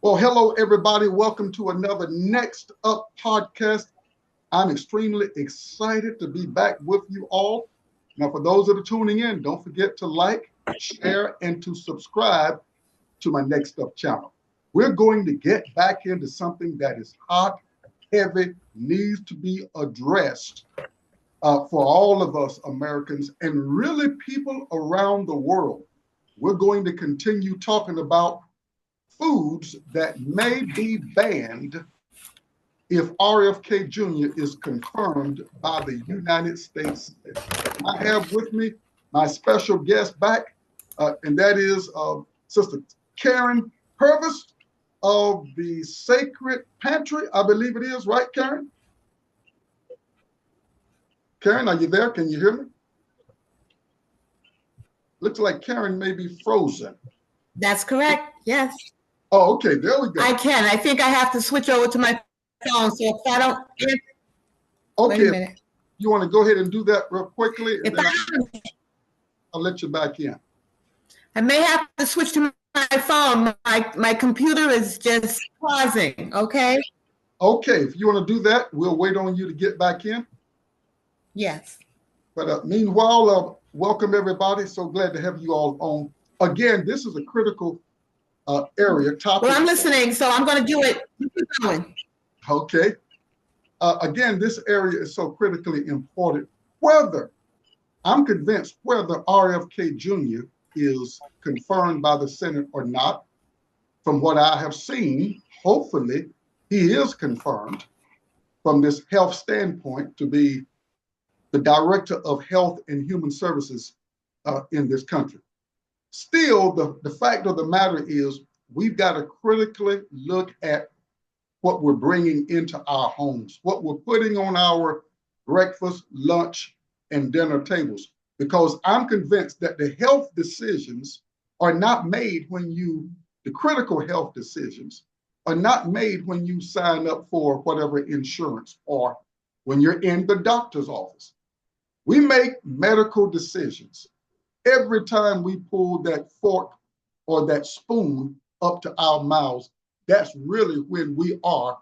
Well, hello, everybody. Welcome to another Next Up podcast. I'm extremely excited to be back with you all. Now, for those that are tuning in, don't forget to like, share, and to subscribe to my Next Up channel. We're going to get back into something that is hot, heavy, needs to be addressed for all of us Americans and really people around the world. We're going to continue talking about foods that may be banned if RFK Jr. is confirmed by the United States. I have with me my special guest back, and that is Sister Karen Purvis of the Sacred Pantry, I believe it is, right, Karen? Karen, are you there? Can you hear me? Looks like Karen may be frozen. That's correct, yes. Oh, okay, there we go. I can. I think I have to switch over to my phone. So if I don't, okay, wait a minute. You want to go ahead and do that real quickly, and then I'll let you back in. I may have to switch to my phone. My computer is just pausing. Okay. Okay, if you want to do that, we'll wait on you to get back in. Yes. But meanwhile, welcome everybody. So glad to have you all on. Again, this is a critical area topic. Well, I'm listening, so I'm going to do it. Keep going. Okay. Again, this area is so critically important. I'm convinced whether RFK Jr. is confirmed by the Senate or not, from what I have seen, hopefully he is confirmed from this health standpoint to be the Director of Health and Human Services in this country. Still, the fact of the matter is we've got to critically look at what we're bringing into our homes, what we're putting on our breakfast, lunch, and dinner tables. Because I'm convinced that the health decisions are not made the critical health decisions are not made when you sign up for whatever insurance or when you're in the doctor's office. We make medical decisions every time we pull that fork or that spoon up to our mouths. That's really when we are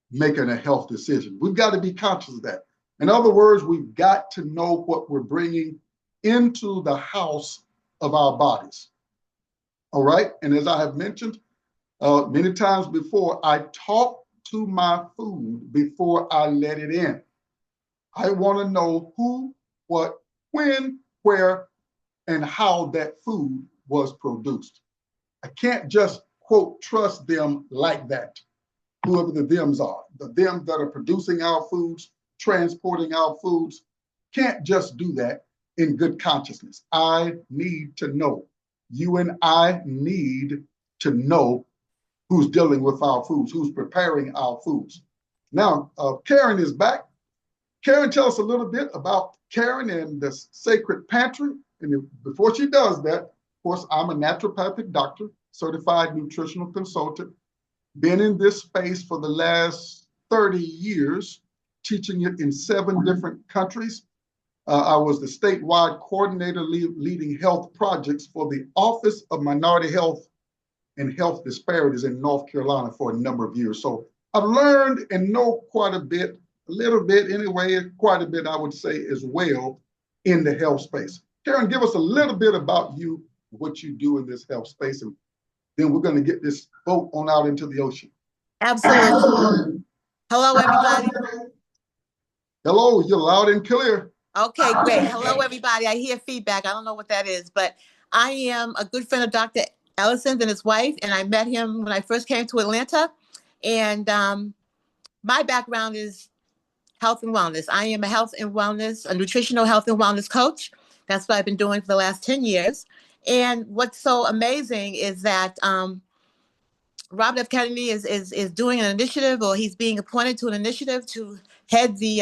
making a health decision. We've got to be conscious of that. In other words, we've got to know what we're bringing into the house of our bodies. All right. And as I have mentioned many times before, I talk to my food before I let it in. I want to know who, what, when, where, and how that food was produced. I can't just, quote, trust them like that, whoever the thems are. The them that are producing our foods, transporting our foods, can't just do that in good consciousness. I need to know. You and I need to know who's dealing with our foods, who's preparing our foods. Now, Karen is back. Karen, tell us a little bit about Karen and the Sacred Pantry. And before she does that, of course, I'm a naturopathic doctor, certified nutritional consultant, been in this space for the last 30 years, teaching it in 7 different countries. I was the statewide coordinator leading health projects for the Office of Minority Health and Health Disparities in North Carolina for a number of years. So I've learned and know quite a bit, a little bit anyway, quite a bit, I would say, as well in the health space. Karen, give us a little bit about you, what you do in this health space, and then we're going to get this boat on out into the ocean. Absolutely. Hello, everybody. Hello, you're loud and clear. Okay, great. Hello, everybody. I hear feedback. I don't know what that is, but I am a good friend of Dr. Ellison and his wife, and I met him when I first came to Atlanta. And my background is health and wellness. I am a nutritional health and wellness coach. That's what I've been doing for the last 10 years. And what's so amazing is that Robert F. Kennedy is doing an initiative, or he's being appointed to an initiative to head the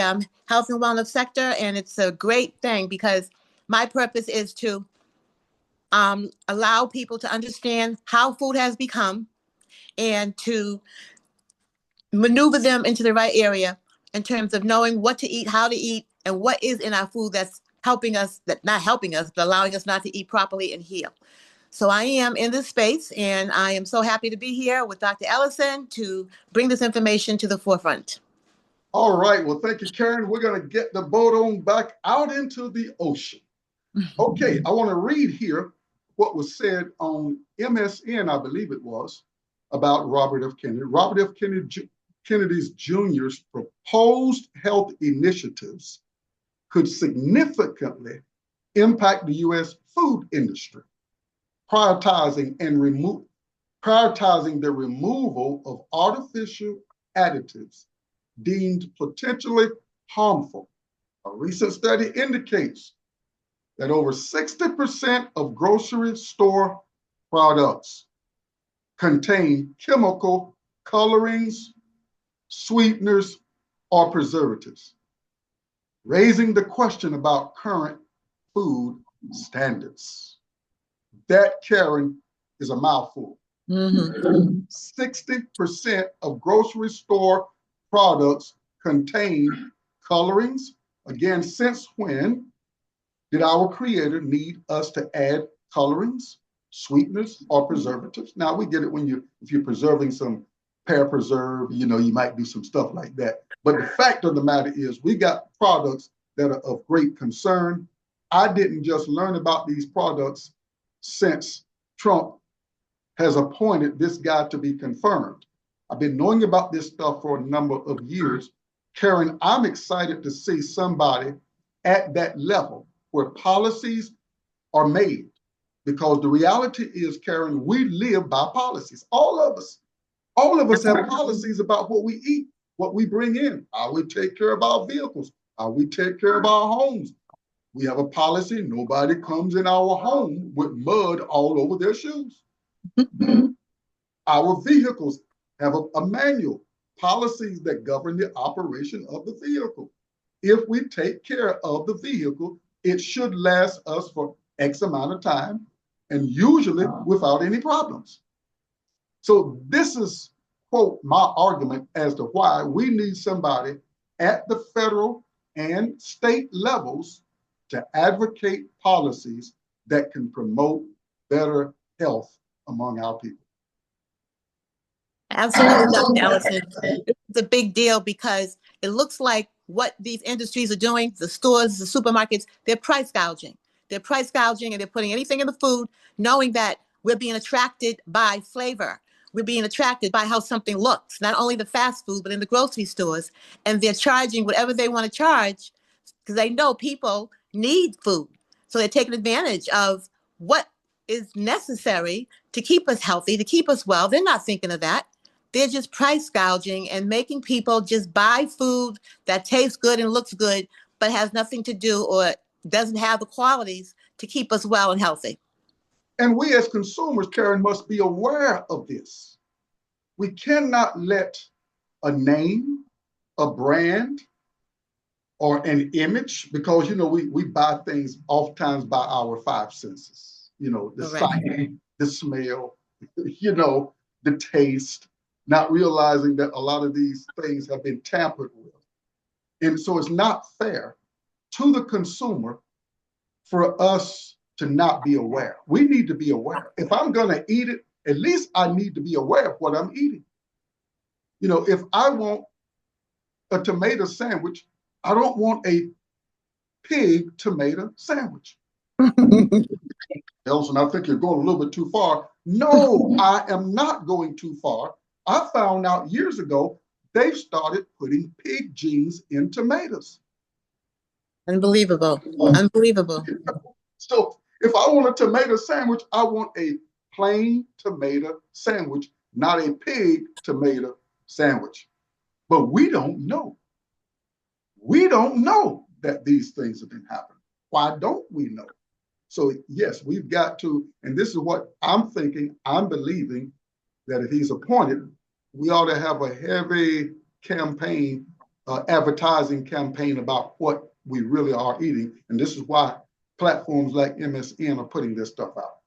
health and wellness sector. And it's a great thing because my purpose is to allow people to understand how food has become and to maneuver them into the right area in terms of knowing what to eat, how to eat, and what is in our food that's helping us, that not helping us, but allowing us not to eat properly and heal. So I am in this space, and I am so happy to be here with Dr. Ellison to bring this information to the forefront. All right. Well, thank you, Karen. We're going to get the boat on back out into the ocean. Okay. I want to read here what was said on MSN, I believe it was, about Robert F. Kennedy. Robert F. Kennedy's Jr.'s proposed health initiatives could significantly impact the U.S. food industry, prioritizing the removal of artificial additives deemed potentially harmful. A recent study indicates that over 60% of grocery store products contain chemical colorings, sweeteners, or preservatives, raising the question about current food standards. That, Karen, is a mouthful. 60% of grocery store products contain colorings. Again, since when did our Creator need us to add colorings, sweeteners, or preservatives? Now, we get it if you're preserving some pear preserve, you might do some stuff like that. But the fact of the matter is, we got products that are of great concern. I didn't just learn about these products since Trump has appointed this guy to be confirmed. I've been knowing about this stuff for a number of years. Karen, I'm excited to see somebody at that level where policies are made, because the reality is, Karen, we live by policies. All of us have policies about what we eat, what we bring in, how we take care of our vehicles, how we take care of our homes. We have a policy: nobody comes in our home with mud all over their shoes. Our vehicles have a manual, policies that govern the operation of the vehicle. If we take care of the vehicle, it should last us for X amount of time, and usually without any problems. So this is, quote, my argument as to why we need somebody at the federal and state levels to advocate policies that can promote better health among our people. Absolutely, Dr. Ellison. It's a big deal because it looks like what these industries are doing, the stores, the supermarkets, they're price gouging. They're price gouging, and they're putting anything in the food, knowing that we're being attracted by flavor. We're being attracted by how something looks, not only the fast food, but in the grocery stores. And they're charging whatever they want to charge because they know people need food. So they're taking advantage of what is necessary to keep us healthy, to keep us well. They're not thinking of that. They're just price gouging and making people just buy food that tastes good and looks good, but has nothing to do or doesn't have the qualities to keep us well and healthy. And we as consumers, Karen, must be aware of this. We cannot let a name, a brand, or an image, because, we buy things oftentimes by our five senses, the sight, the smell, the taste, not realizing that a lot of these things have been tampered with. And so it's not fair to the consumer for us to not be aware. We need to be aware. If I'm going to eat it, at least I need to be aware of what I'm eating. If I want a tomato sandwich, I don't want a pig tomato sandwich. Ellison, I think you're going a little bit too far. No, I am not going too far. I found out years ago they've started putting pig genes in tomatoes. Unbelievable. So if I want a tomato sandwich, I want a plain tomato sandwich, not a pig tomato sandwich. But we don't know. We don't know that these things have been happening. Why don't we know? So yes, we've got to, and this is what I'm thinking, I'm believing, that if he's appointed, we ought to have a heavy campaign, advertising campaign about what we really are eating. And this is why platforms like MSN are putting this stuff out.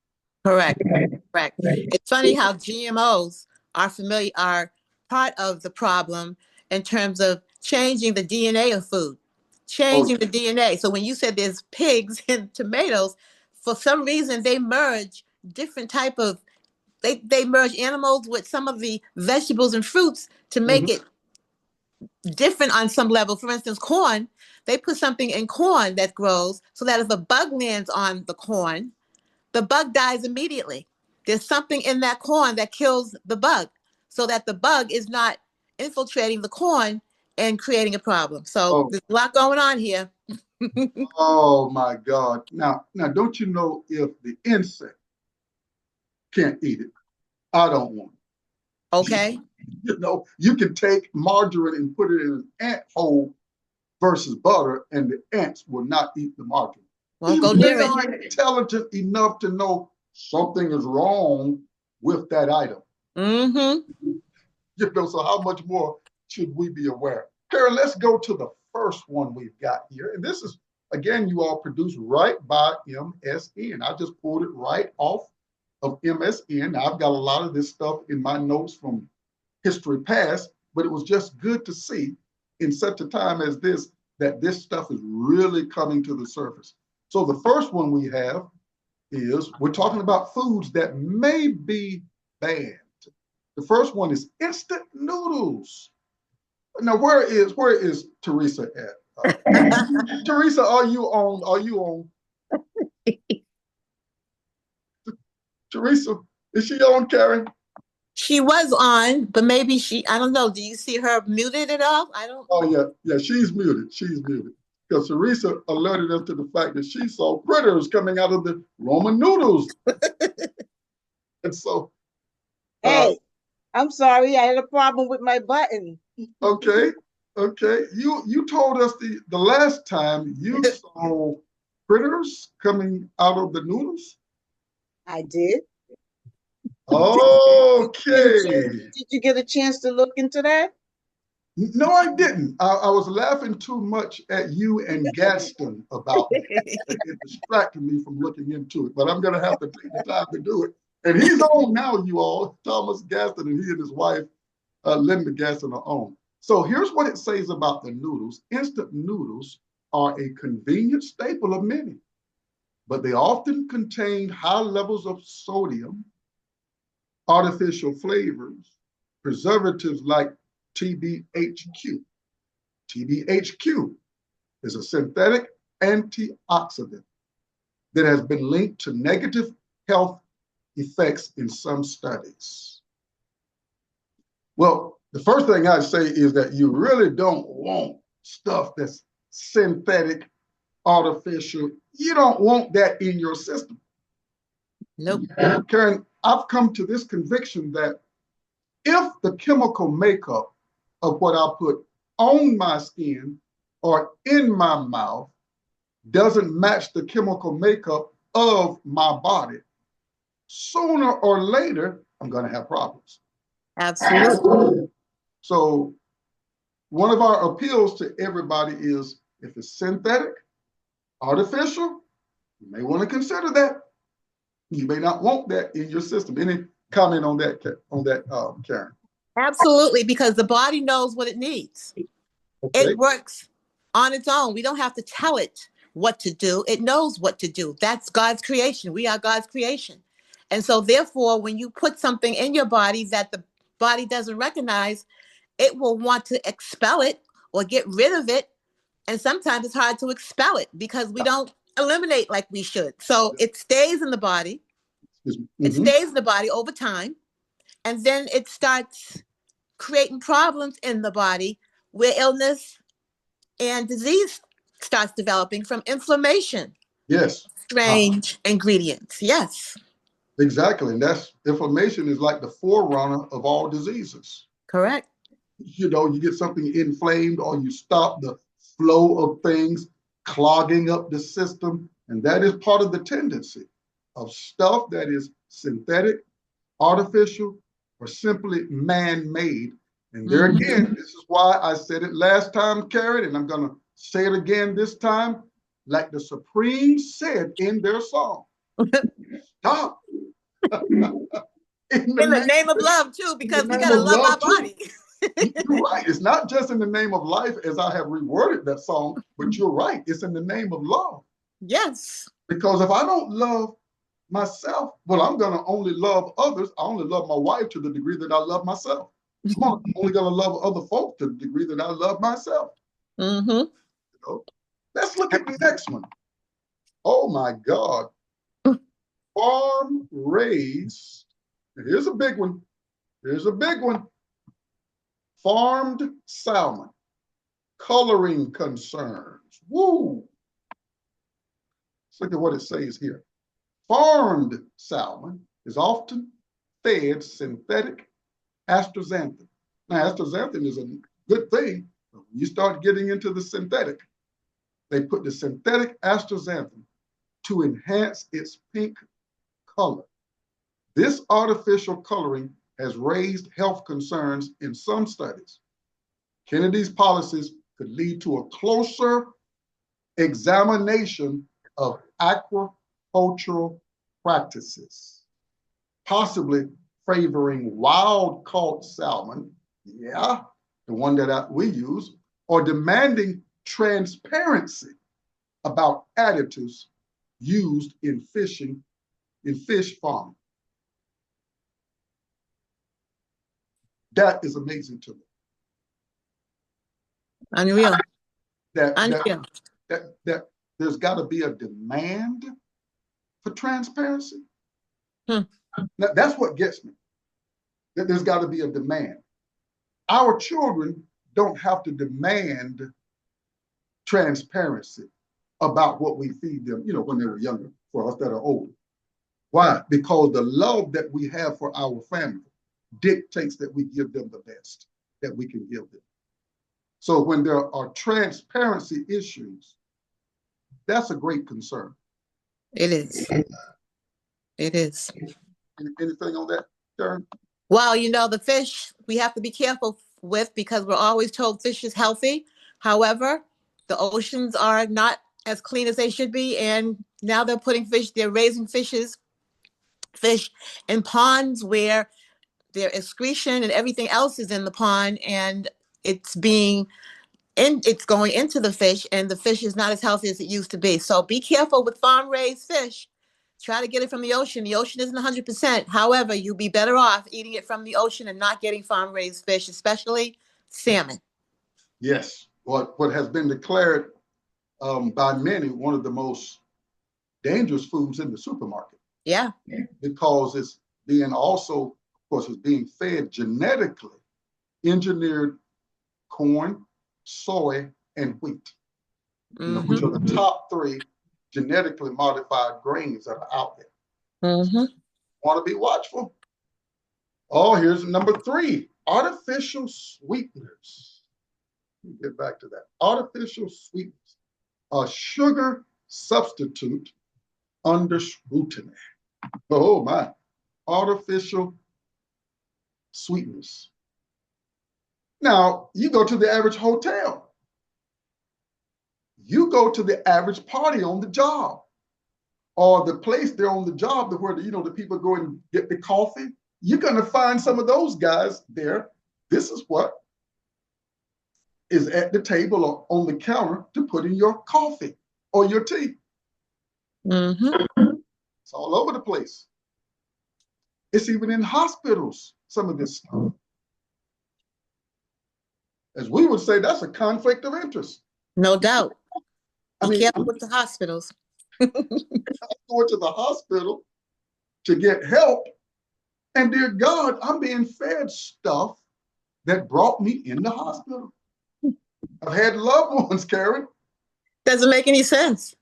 Correct. It's funny how GMOs are part of the problem in terms of changing the DNA of food, changing the DNA. So when you said there's pigs in tomatoes, for some reason they merge different type of, they merge animals with some of the vegetables and fruits to make it different on some level. For instance, corn, they put something in corn that grows so that if a bug lands on the corn, the bug dies immediately. There's something in that corn that kills the bug so that the bug is not infiltrating the corn and creating a problem. So there's a lot going on here. Oh my God. Now, don't you know if the insect can't eat it, I don't want it. Okay. You know, you can take margarine and put it in an ant hole versus butter, and the ants will not eat the margarine. Won't go near They are intelligent enough to know something is wrong with that item. You know, so how much more should we be aware? Karen, let's go to the first one we've got here. And this is, again, you all produced right by MSN. I just pulled it right off of MSN. Now, I've got a lot of this stuff in my notes from history past, but it was just good to see in such a time as this, that this stuff is really coming to the surface. So the first one we have is, we're talking about foods that may be banned. The first one is instant noodles. Now, where is Teresa at? Teresa, are you on? Teresa, is she on, Karen? She was on, but maybe I don't know. Do you see her muted at all? I don't. Oh, yeah, she's muted. Because Teresa alerted us to the fact that she saw critters coming out of the Roman noodles. And so. Hey, I'm sorry, I had a problem with my button. Okay. You told us the last time you saw critters coming out of the noodles? I did. Okay. Did you get a chance to look into that? No, I didn't. I was laughing too much at you and Gaston about it. It distracted me from looking into it, but I'm going to have to take the time to do it. And he's on now, you all. Thomas Gaston and he and his wife, Linda Gaston, are on. So here's what it says about the noodles. Instant noodles are a convenient staple of many, but they often contain high levels of sodium, artificial flavors, preservatives like TBHQ. TBHQ is a synthetic antioxidant that has been linked to negative health effects in some studies. Well, the first thing I'd say is that you really don't want stuff that's synthetic, artificial. You don't want that in your system. Nope. Karen, I've come to this conviction that if the chemical makeup of what I put on my skin or in my mouth doesn't match the chemical makeup of my body, sooner or later, I'm going to have problems. Absolutely. So one of our appeals to everybody is, if it's synthetic, artificial, you may want to consider that. You may not want that in your system. Any comment on that, Karen? Absolutely, because the body knows what it needs. Okay. It works on its own. We don't have to tell it what to do. It knows what to do. That's God's creation. We are God's creation. And so therefore, when you put something in your body that the body doesn't recognize, it will want to expel it or get rid of it. And sometimes it's hard to expel it because we don't eliminate like we should. So it stays in the body. Mm-hmm. It stays in the body over time. And then it starts creating problems in the body where illness and disease starts developing from inflammation. Yes. Strange ingredients. Yes. Exactly. And inflammation is like the forerunner of all diseases. Correct. You know, you get something inflamed or you stop the flow of things, clogging up the system. And that is part of the tendency of stuff that is synthetic, artificial, or simply man-made. And there again, this is why I said it last time, Karen, and I'm going to say it again this time, like the Supremes said in their song. Stop. In the name of love, too, because we got to love our body. You're right. It's not just in the name of life, as I have reworded that song, but you're right. It's in the name of love. Yes. Because if I don't love myself, well, I'm going to only love others. I only love my wife to the degree that I love myself. I'm only going to love other folks to the degree that I love myself. Mm-hmm. You know? Let's look at the next one. Oh my God. Farm raised. Here's a big one. Here's a big one. Farmed salmon. Coloring concerns. Woo. Let's look at what it says here. Farmed salmon is often fed synthetic astaxanthin. Now, astaxanthin is a good thing. But when you start getting into the synthetic, they put the synthetic astaxanthin to enhance its pink color. This artificial coloring has raised health concerns in some studies. Kennedy's policies could lead to a closer examination of aquacultural practices, possibly favoring wild-caught salmon, yeah, the one that we use, or demanding transparency about additives used in fish farming. That is amazing to me. Unreal. That there's got to be a demand for transparency. Now, that's what gets me. That there's got to be a demand. Our children don't have to demand transparency about what we feed them, when they were younger, for us that are older. Why? Because the love that we have for our family dictates that we give them the best that we can give them. So when there are transparency issues, that's a great concern. It is. It is. Anything on that, Karen? Well, the fish we have to be careful with because we're always told fish is healthy. However, the oceans are not as clean as they should be. And now they're raising fish in ponds where their excretion and everything else is in the pond, and it's going into the fish, and the fish is not as healthy as it used to be. So be careful with farm-raised fish. Try to get it from the ocean. The ocean isn't 100%. However, you'll be better off eating it from the ocean and not getting farm-raised fish, especially salmon. Yes. What has been declared by many one of the most dangerous foods in the supermarket. Yeah. Because it's being also, of course, it's being fed genetically engineered corn, soy, and wheat, which are the top 3 genetically modified grains that are out there. Mm-hmm. Want to be watchful? Oh, here's number 3, artificial sweeteners. Let me get back to that. Artificial sweeteners, a sugar substitute under scrutiny. Oh my, artificial sweetness. Now, you go to the average hotel. You go to the average party on the job, or the place there on the job where the people go and get the coffee. You're going to find some of those guys there. This is what is at the table or on the counter to put in your coffee or your tea. Mm-hmm. It's all over the place. It's even in hospitals, some of this stuff. As we would say, that's a conflict of interest. No doubt. Be careful with the hospitals. I'm going to the hospital to get help, and dear God, I'm being fed stuff that brought me in the hospital. I've had loved ones, Karen. Doesn't make any sense.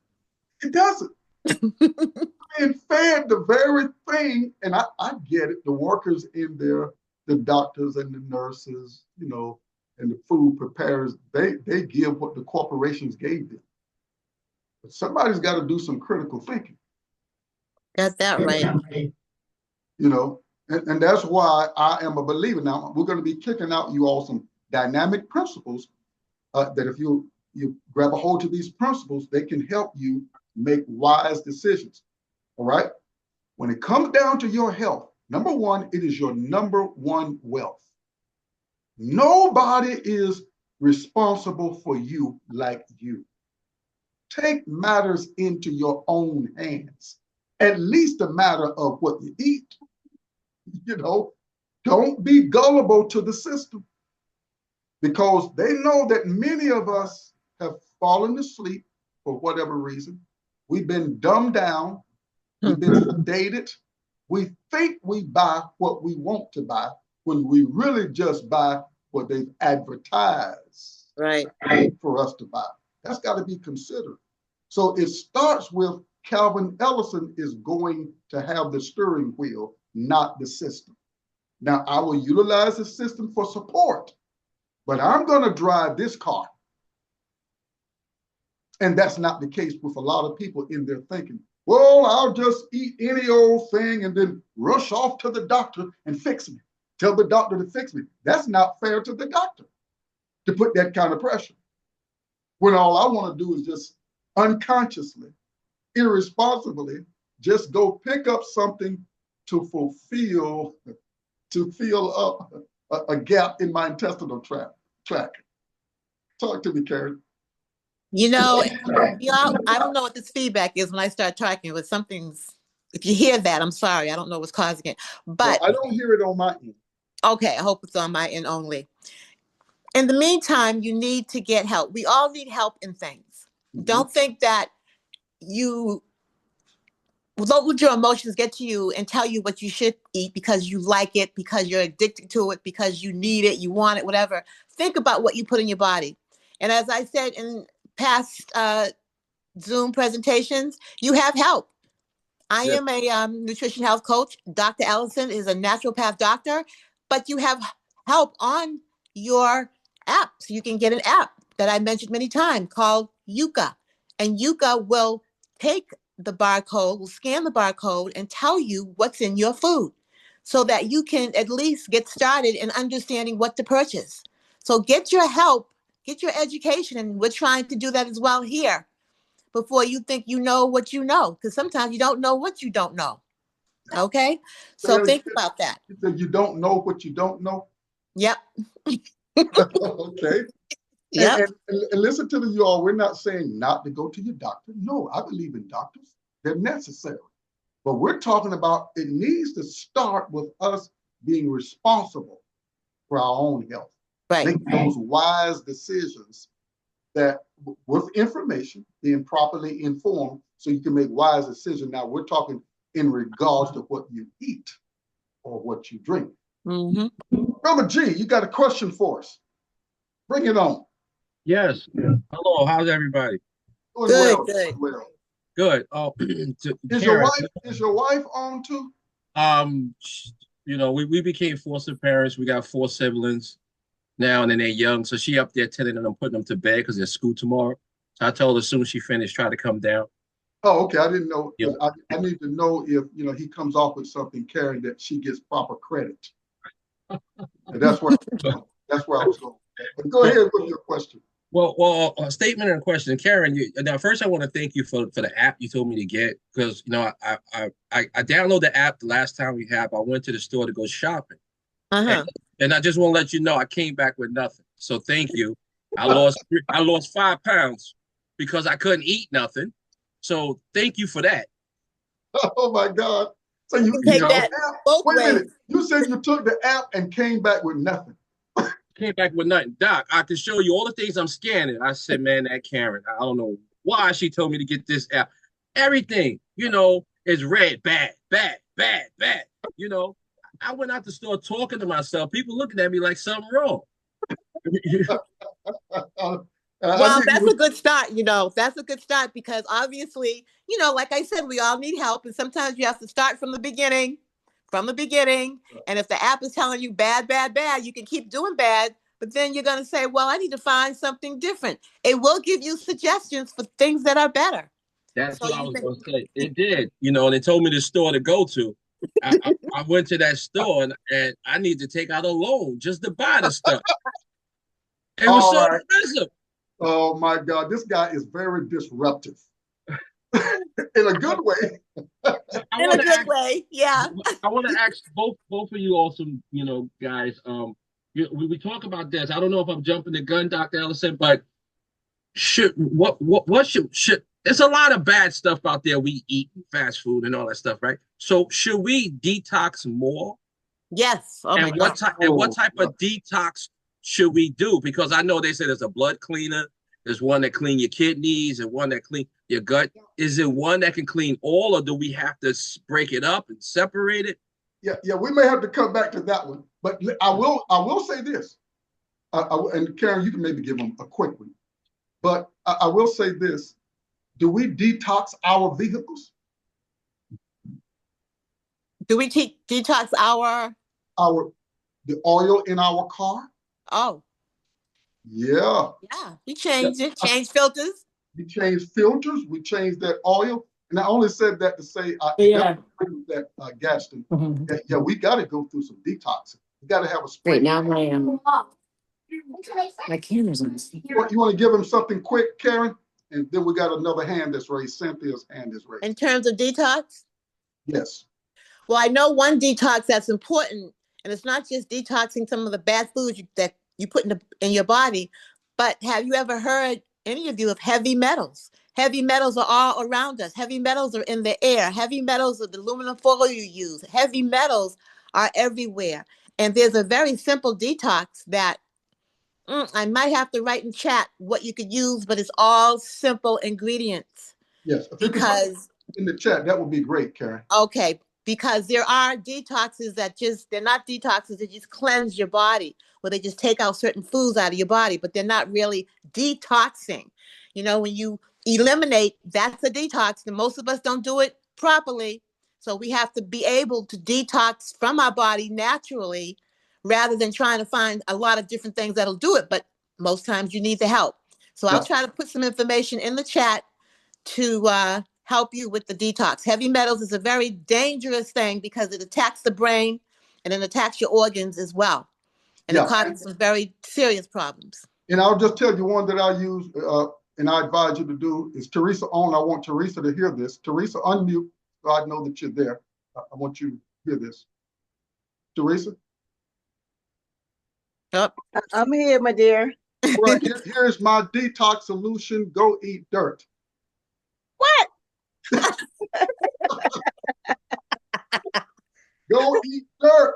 It doesn't. Being fed the very thing, and I get it, the workers in there, the doctors and the nurses, and the food preparers, they give what the corporations gave them. But somebody's got to do some critical thinking. Got that right. And that's why I am a believer. Now, we're going to be kicking out you all some dynamic principles that if you grab a hold to these principles, they can help you make wise decisions. All right? When it comes down to your health, number 1, it is your number 1 wealth. Nobody is responsible for you like you. Take matters into your own hands at least a matter of what you eat. You know, don't be gullible to the system, because they know that many of us have fallen asleep for whatever reason. We've been dumbed down. We've been sedated. We think we buy what we want to buy when we really just buy what they've advertised for us to buy. That's got to be considered. So it starts with Calvin Ellison is going to have the steering wheel, not the system. Now, I will utilize the system for support, but I'm going to drive this car. And that's not the case with a lot of people in their thinking. Well, I'll just eat any old thing and then rush off to the doctor and fix me. Tell the doctor to fix me. That's not fair to the doctor to put that kind of pressure, when all I want to do is just unconsciously, irresponsibly, just go pick up something to fill up a gap in my intestinal tract. Talk to me, Karen. You know, I don't know what this feedback is when I start talking, but if you hear that, I'm sorry. I don't know what's causing it. But well, I don't hear it on my end. Okay, I hope it's on my end only. In the meantime, you need to get help. We all need help in things. Mm-hmm. Don't think that don't let your emotions get to you and tell you what you should eat because you like it, because you're addicted to it, because you need it, you want it, whatever. Think about what you put in your body. And as I said in past Zoom presentations, you have help. I am a nutrition health coach. Dr. Ellison is a naturopath doctor, but you have help on your app. So you can get an app that I mentioned many times called Yuka. And Yuka will take the barcode, will scan the barcode and tell you what's in your food so that you can at least get started in understanding what to purchase. So get your help, get your education, and we're trying to do that as well here before you think you know what you know, because sometimes you don't know what you don't know. Okay? So think about that. You don't know what you don't know? Yep. Okay. Yep. And listen to you all. We're not saying not to go to your doctor. No, I believe in doctors. They're necessary. But we're talking about it needs to start with us being responsible for our own health. Right. Make those wise decisions that with information, being properly informed so you can make wise decisions. Now, we're talking in regards to what you eat or what you drink. Mm-hmm. Brother G, you got a question for us. Bring it on. Yes. Hello, how's everybody? Doing good, well. good. Well. Good. Oh, is your wife on too? You know, we became foster parents. We got 4 siblings now, and then they're young. So she up there telling them, putting them to bed because they're school tomorrow. So I told her as soon as she finished, try to come down. Oh, okay. I didn't know. Yep. I need to know if he comes off with something, Karen, that she gets proper credit. That's where I was going. But go ahead with your question. Well, a statement and a question, Karen. Now, first, I want to thank you for the app you told me to get, because I downloaded the app the last time we had. I went to the store to go shopping, and I just want to let you know I came back with nothing. So thank you. I lost 5 pounds because I couldn't eat nothing. So thank you for that. Oh my God! So you take that both ways. Wait a minute. You said you took the app and came back with nothing. Came back with nothing. Doc, I can show you all the things I'm scanning. I said, man, that Karen, I don't know why she told me to get this app. Everything, is red, bad, bad, bad, bad. I went out the store talking to myself. People looking at me like something wrong. Well, that's a good start. That's a good start because obviously, like I said, we all need help. And sometimes you have to start from the beginning. And if the app is telling you bad, bad, bad, you can keep doing bad. But then you're going to say, well, I need to find something different. It will give you suggestions for things that are better. That's what I was going to say. It did, and it told me the store to go to. I went to that store and I need to take out a loan just to buy the stuff. It was so expensive. Oh my God, this guy is very disruptive. In a good way. In a good way, yeah. I want to ask both of you awesome, guys. We talk about this. I don't know if I'm jumping the gun, Dr. Ellison, but should there's a lot of bad stuff out there we eat, fast food and all that stuff, right? So should we detox more? Yes. Oh my And God. what type of detox should we do? Because I know they say there's a blood cleaner, there's one that clean your kidneys and one that clean your gut. Is it one that can clean all, or do we have to break it up and separate it? Yeah, we may have to come back to that one. But I will say this, and Karen, you can maybe give them a quick one. But I will say this: do we detox our vehicles? Do we detox the oil in our car? Oh. Yeah. Yeah, we changed it. Change filters. We changed filters. We changed that oil. And I only said that to say, that Gaston, yeah, we got to go through some detoxing. We got to have a spray. Right now, my camera's on. You want to give him something quick, Karen? And then we got another hand that's raised. Cynthia's hand is raised. In terms of detox? Yes. Well, I know one detox that's important, and it's not just detoxing some of the bad foods that you put in your body, but have you ever heard, any of you, of heavy metals? Heavy metals are all around us. Heavy metals are in the air. Heavy metals are the aluminum foil you use. Heavy metals are everywhere. And there's a very simple detox that I might have to write in chat what you could use, but it's all simple ingredients. Yes. Because in the chat, that would be great, Karen. Okay. Because there are detoxes that they're not detoxes, they just cleanse your body, where they just take out certain foods out of your body, but they're not really detoxing. You know, when you eliminate, that's a detox, and most of us don't do it properly. So we have to be able to detox from our body naturally, rather than trying to find a lot of different things that'll do it. But most times you need the help. So I'll try to put some information in the chat to help you with the detox. Heavy metals is a very dangerous thing because it attacks the brain and it attacks your organs as well. And it causes some very serious problems. And I'll just tell you one that I use and I advise you to do is Teresa on. I want Teresa to hear this. Teresa, unmute so I know that you're there. I want you to hear this. Teresa? Yep. I'm here, my dear. Right, here's my detox solution. Go eat dirt. What? Go eat dirt.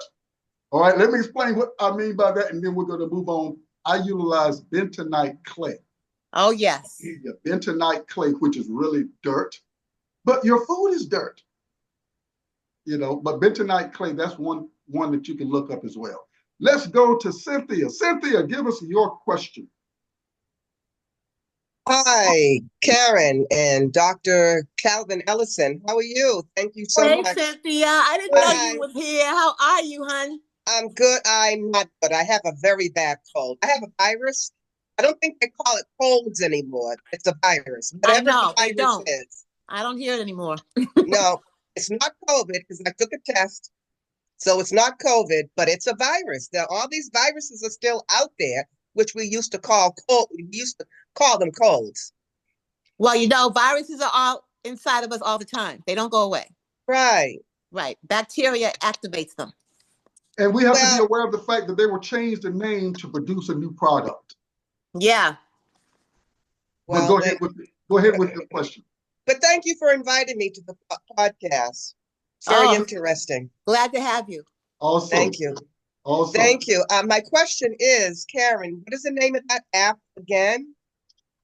All right, let me explain what I mean by that, and then we're going to move on. I utilize bentonite clay. Oh, yes. Yeah, bentonite clay, which is really dirt, but your food is dirt. You know, but bentonite clay, that's one that you can look up as well. Let's go to Cynthia. Cynthia, give us your question. Hi, Karen and Dr. Calvin Ellison. How are you? Thank you so much. Hey, Cynthia. I didn't know you was here. How are you, hon? I'm good. I'm not good. I have a very bad cold. I have a virus. I don't think they call it colds anymore. It's a virus. I know, the they don't. is. I don't hear it anymore. No, it's not COVID because I took a test. So it's not COVID, but it's a virus. All these viruses are still out there, which we used to call cold. We used to call them colds. Well, you know, viruses are all inside of us all the time. They don't go away. Right. Right. Bacteria activates them. And we have to be aware of the fact that they were changed the name to produce a new product. Yeah. Well, go ahead with the question. But thank you for inviting me to the podcast. It's very interesting. Glad to have you. Awesome. Thank you. Awesome. Thank you. My question is, Karen, what is the name of that app again?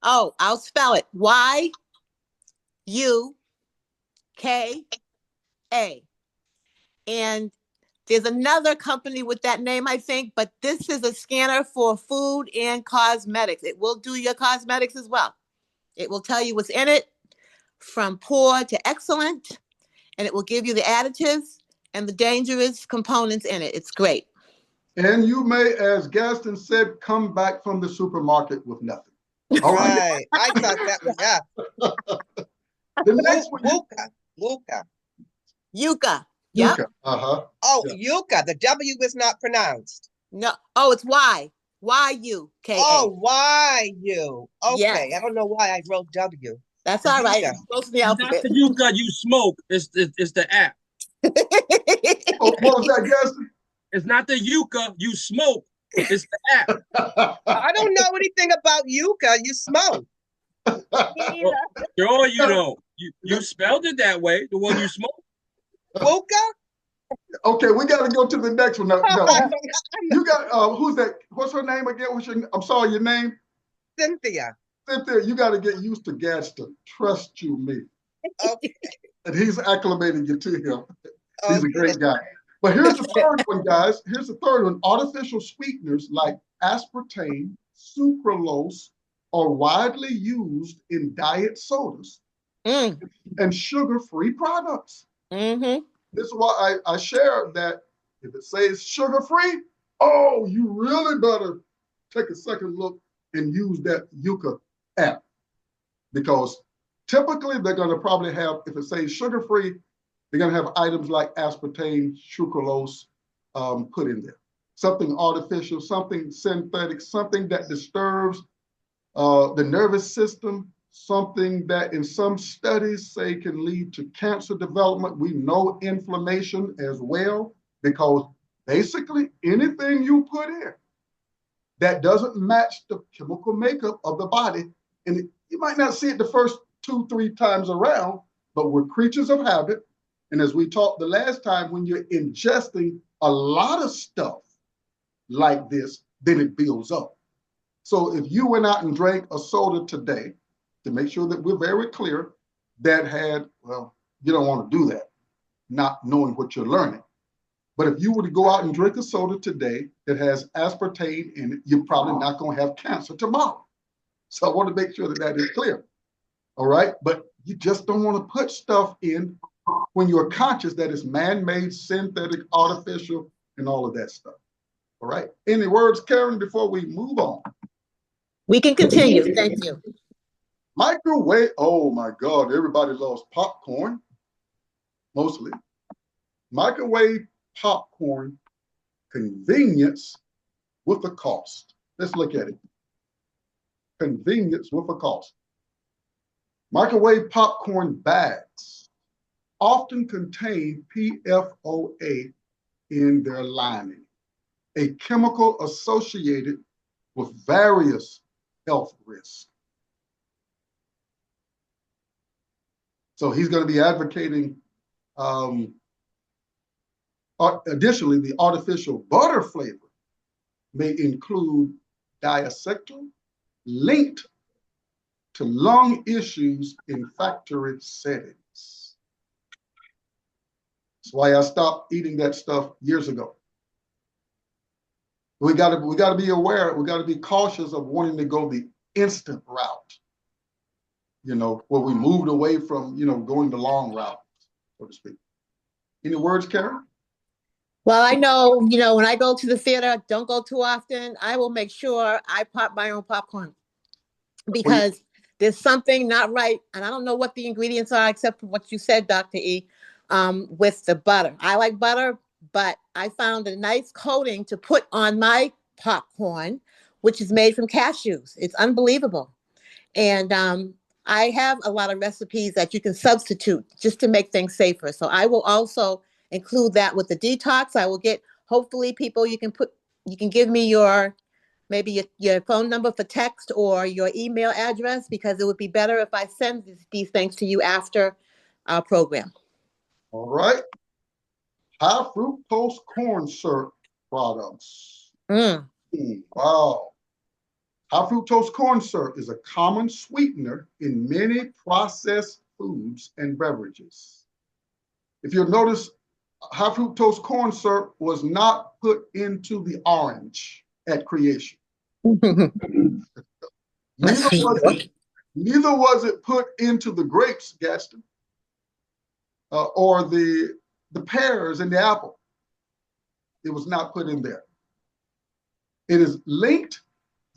Oh, I'll spell it. Y-U-K-A. And there's another company with that name, I think, but this is a scanner for food and cosmetics. It will do your cosmetics as well. It will tell you what's in it, from poor to excellent, and it will give you the additives and the dangerous components in it. It's great. And you may, as Gaston said, come back from the supermarket with nothing. All right. I thought that was The next one. Yucca. Yep. Uh-huh. Oh, yeah. Yucca. The W is not pronounced. No. Oh, it's Y. Y-U-K-A. Oh, Y-U. Okay. Yes. I don't know why I wrote W. That's all right. It's close to the alphabet. Not the yucca you smoke. It's the app. What was that, Gaston? It's not the yucca you smoke. It's the app. I don't know anything about yucca you smoke. Well, sure you don't. You spelled it that way, the one you smoked. Mocha? Okay, we got to go to the next one. No, you got who's that? What's her name again? I'm sorry, your name? Cynthia. Cynthia, you got to get used to Gaston. Trust you, me. Okay. And he's acclimating you to him. He's a great guy. But here's the third one, guys. Here's the third one. Artificial sweeteners like aspartame, sucralose are widely used in diet sodas and sugar-free products. Mm-hmm. This is why I shared that if it says sugar-free, oh, you really better take a second look and use that Yuka app, because typically they're going to probably have, if it says sugar-free, they're going to have items like aspartame, sucralose put in there. Something artificial, something synthetic, something that disturbs the nervous system, something that in some studies say can lead to cancer development. We know inflammation as well, because basically anything you put in that doesn't match the chemical makeup of the body, and you might not see it the first 2-3 times around, but we're creatures of habit. And as we talked the last time, when you're ingesting a lot of stuff like this, then it builds up. So if you went out and drank a soda today, to make sure that we're very clear, that had, well, you don't want to do that, not knowing what you're learning. But if you were to go out and drink a soda today that has aspartame in it, you're probably not going to have cancer tomorrow. So I want to make sure that that is clear. All right. But you just don't want to put stuff in when you're conscious that it's man-made, synthetic, artificial, and all of that stuff. All right. Any words, Karen, before we move on? We can continue. Thank you. Microwave. Oh my God. Everybody loves popcorn. Mostly. Microwave popcorn convenience with a cost. Let's look at it. Convenience with a cost. Microwave popcorn bags often contain PFOA in their lining, a chemical associated with various health risks. So he's going to be advocating, additionally, the artificial butter flavor may include diacetyl linked to lung issues in factory settings. That's why I stopped eating that stuff years ago. We got to be aware. We got to be cautious of wanting to go the instant route. You know, where we moved away from, you know, going the long route, so to speak. Any words, Karen? Well, I know, you know, when I go to the theater, don't go too often. I will make sure I pop my own popcorn, because there's something not right. And I don't know what the ingredients are, except for what you said, Dr. E, with the butter. I like butter, but I found a nice coating to put on my popcorn, which is made from cashews. It's unbelievable. And I have a lot of recipes that you can substitute just to make things safer. So I will also include that with the detox. I will get, hopefully, people, you can give me your, maybe your phone number for text or your email address, because it would be better if I send these things to you after our program. All right. High fructose corn syrup products. Wow. High fructose corn syrup is a common sweetener in many processed foods and beverages. If you'll notice, high fructose corn syrup was not put into the orange at creation. Neither was it put into the grapes, Gaston, or the pears and the apple. It was not put in there. It is linked.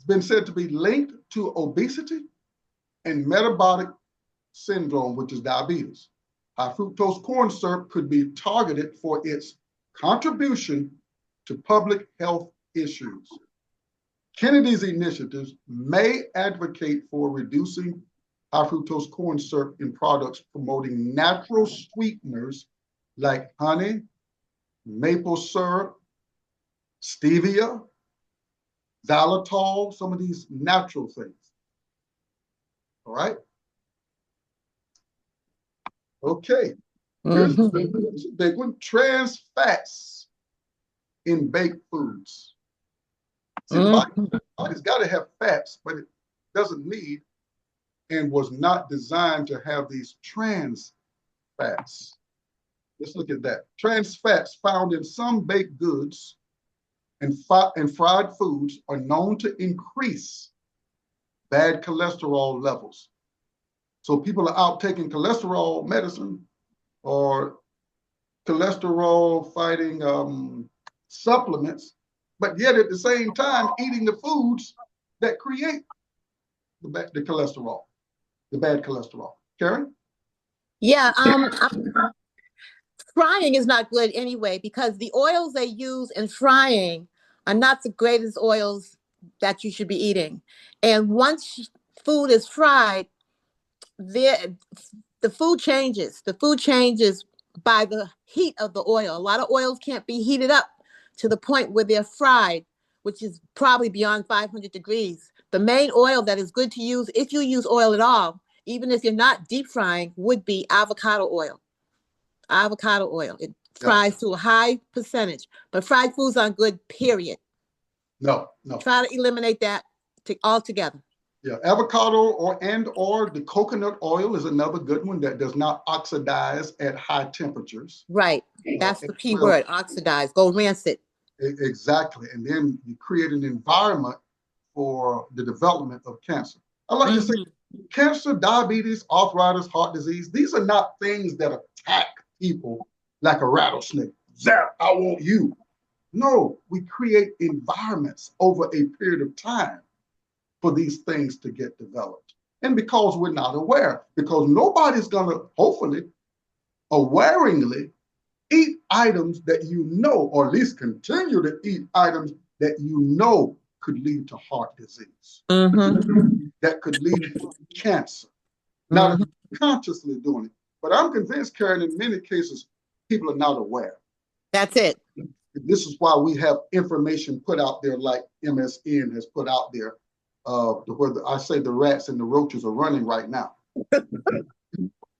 Been said to be linked to obesity and metabolic syndrome, which is diabetes. High fructose corn syrup could be targeted for its contribution to public health issues. Kennedy's initiatives may advocate for reducing high fructose corn syrup in products promoting natural sweeteners like honey, maple syrup, stevia, xylitol, some of these natural things. All right. Okay. Here's the big one. Trans fats in baked foods. See, the body's got to have fats, but it doesn't need and was not designed to have these trans fats. Let's look at that. Trans fats found in some baked goods and fried foods are known to increase bad cholesterol levels. So people are out taking cholesterol medicine or cholesterol fighting supplements, but yet at the same time eating the foods that create the cholesterol, the bad cholesterol. Karen? Yeah, frying is not good anyway, because the oils they use in frying are not the greatest oils that you should be eating. And once food is fried, the food changes. The food changes by the heat of the oil. A lot of oils can't be heated up to the point where they're fried, which is probably beyond 500 degrees. The main oil that is good to use, if you use oil at all, even if you're not deep frying, would be avocado oil. Avocado oil. It fries to a high percentage, but fried foods aren't good, period. No. Try to eliminate that altogether. Yeah, avocado or the coconut oil is another good one that does not oxidize at high temperatures. Right. That's the key word, oxidize. Go rancid. Exactly. And then you create an environment for the development of cancer. I like to say cancer, diabetes, arthritis, heart disease, these are not things that attack people like a rattlesnake. Zap, I want you. No, we create environments over a period of time for these things to get developed. And because we're not aware, because nobody's going to, hopefully, awareingly eat items that you know, or at least continue to eat items that you know could lead to heart disease, that could lead to cancer. Not consciously doing it. But I'm convinced, Karen, in many cases, people are not aware. That's it. This is why we have information put out there like MSN has put out there, where I say the rats and the roaches are running right now.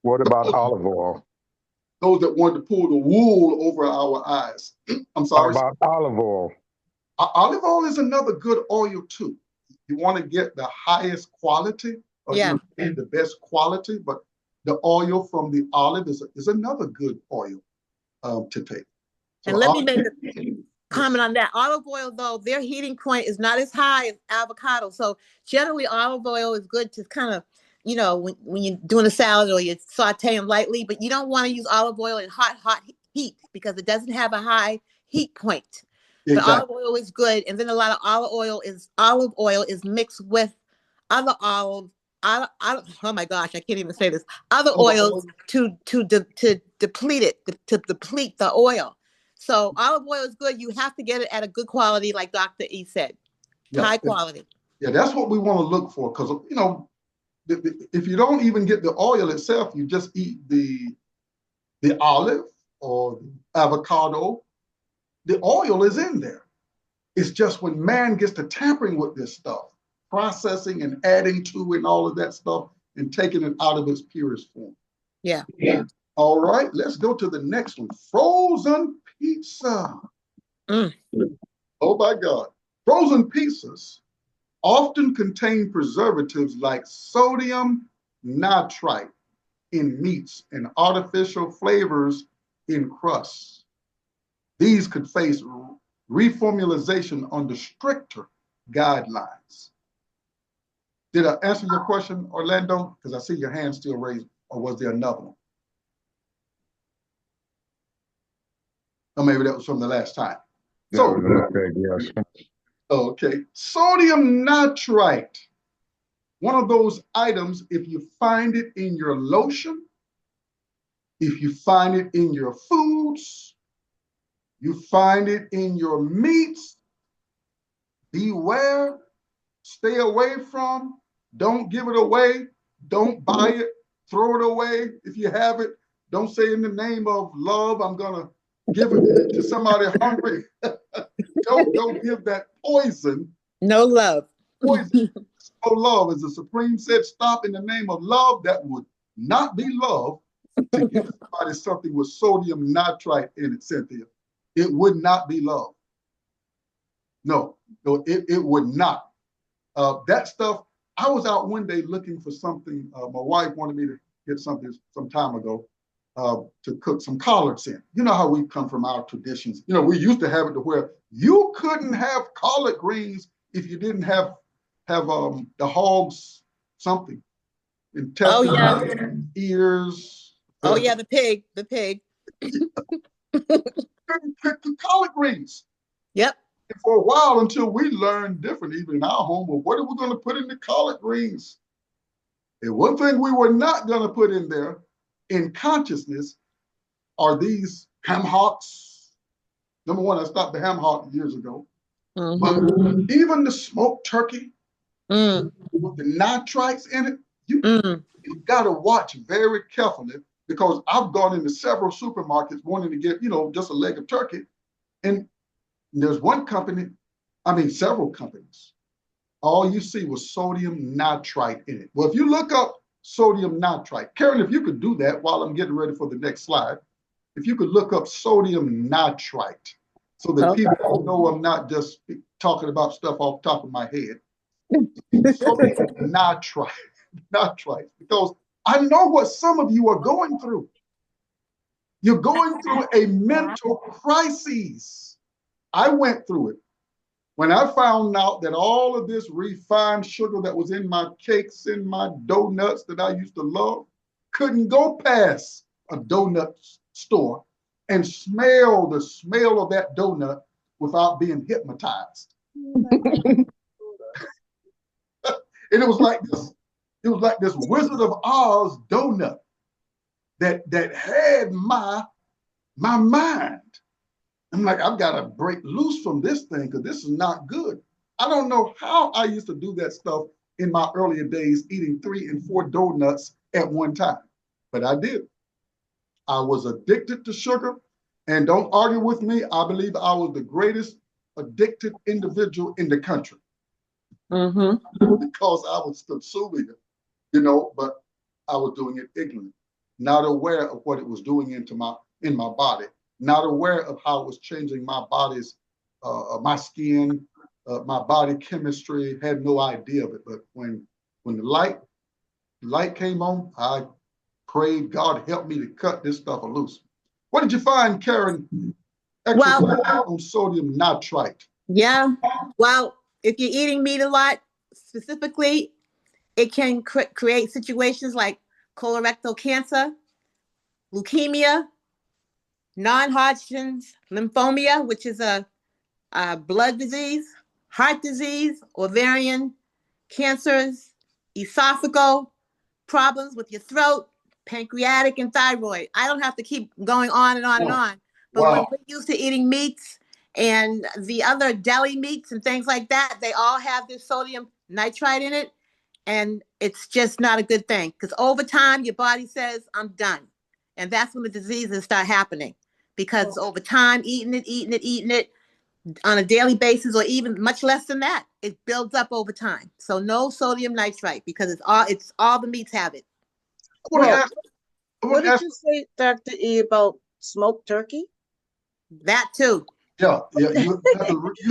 What about olive oil? Those that want to pull the wool over our eyes. I'm sorry. What about olive oil? Olive oil is another good oil too. You want to get the highest quality, or the best quality, but the oil from the olive is another good oil to take. So and let me make a comment on that. Olive oil, though, their heating point is not as high as avocado. So generally, olive oil is good to kind of, when you're doing a salad or you're sauteing lightly, but you don't want to use olive oil in hot heat because it doesn't have a high heat point. Exactly. But olive oil is good. And then a lot of olive oil is mixed with other olive. Oh my gosh, I can't even say this. Other oils to deplete it, to deplete the oil. So olive oil is good. You have to get it at a good quality, like Dr. E said, high quality. Yeah, that's what we want to look for, because if you don't even get the oil itself, you just eat the olive or the avocado. The oil is in there. It's just when man gets to tampering with this stuff, processing and adding to and all of that stuff and taking it out of its purest form. Yeah. All right, let's go to the next one. Frozen pizza. Oh my God. Frozen pizzas often contain preservatives like sodium nitrite in meats and artificial flavors in crusts. These could face reformulation under stricter guidelines. Did I answer your question, Orlando? Because I see your hand still raised, or was there another one? Or maybe that was from the last time. Okay. Sodium nitrite. One of those items, if you find it in your lotion, if you find it in your foods, you find it in your meats, beware, stay away from, don't give it away, don't buy it, throw it away if you have it. Don't say in the name of love, I'm gonna give it to somebody hungry. Don't give that poison. No love. Poison no love. As the Supreme said, stop in the name of love. That would not be love to give somebody something with sodium nitrite in it, Cynthia. It would not be love. No, it would not. That stuff, I was out one day looking for something. My wife wanted me to get something some time ago to cook some collards in. You know how we come from our traditions. You know, we used to have it to where you couldn't have collard greens if you didn't have the hog's something. Intestines, ears. Oh yeah, the pig. Couldn't cook the collard greens. Yep. And for a while, until we learned different, even in our home, well, what are we going to put in the collard greens? And one thing we were not going to put in there in consciousness are these ham hocks. Number one, I stopped the ham hock years ago. But even the smoked turkey with the nitrites in it, you got to watch very carefully, because I've gone into several supermarkets wanting to get, just a leg of turkey. And there's one company, several companies, all you see was sodium nitrite in it. Well, if you look up sodium nitrite, Karen, if you could do that while I'm getting ready for the next slide, if you could look up sodium nitrite so that people know I'm not just talking about stuff off the top of my head. Sodium nitrite, because I know what some of you are going through. You're going through a mental crisis. I went through it. When I found out that all of this refined sugar that was in my cakes, in my donuts that I used to love, couldn't go past a donut store and smell the smell of that donut without being hypnotized. And it was like this Wizard of Oz donut that had my mind. I'm like, I've got to break loose from this thing because this is not good. I don't know how I used to do that stuff in my earlier days, eating 3 and 4 donuts at one time, but I did. I was addicted to sugar, and don't argue with me. I believe I was the greatest addicted individual in the country because I was consuming it, but I was doing it ignorant, not aware of what it was doing in my body. Not aware of how it was changing my body's, my skin, my body chemistry, had no idea of it. But when the light came on, I prayed, God help me to cut this stuff loose. What did you find, Karen? On sodium nitrite. Yeah. Well, if you're eating meat a lot, specifically, it can create situations like colorectal cancer, leukemia, non-Hodgkin's lymphoma, which is a blood disease, heart disease, ovarian cancers, esophageal problems with your throat, pancreatic, and thyroid. I don't have to keep going on and on and on. But when we're used to eating meats and the other deli meats and things like that, they all have this sodium nitrite in it. And it's just not a good thing, because over time, your body says, I'm done. And that's when the diseases start happening. Because over time, eating it on a daily basis, or even much less than that, it builds up over time. So no sodium nitrite, because it's all the meats have it. What did you say, Dr. E, about smoked turkey? That too. Yeah. You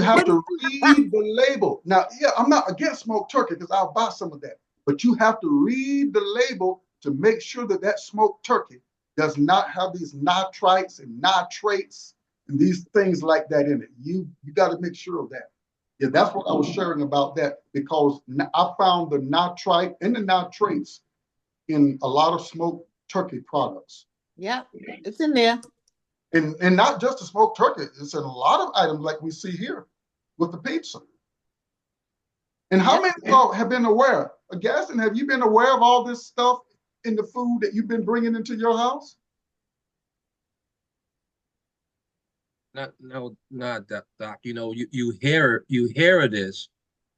have to read the label. Now, I'm not against smoked turkey because I'll buy some of that. But you have to read the label to make sure that smoked turkey does not have these nitrites and nitrates and these things like that in it. You got to make sure of that. Yeah, that's what I was sharing about that, because I found the nitrite and the nitrates in a lot of smoked turkey products. Yeah, it's in there. And not just the smoked turkey, it's in a lot of items like we see here with the pizza. And how many of y'all have been aware? Gaston, have you been aware of all this stuff in the food that you've been bringing into your house? Not that, Doc. You hear of this,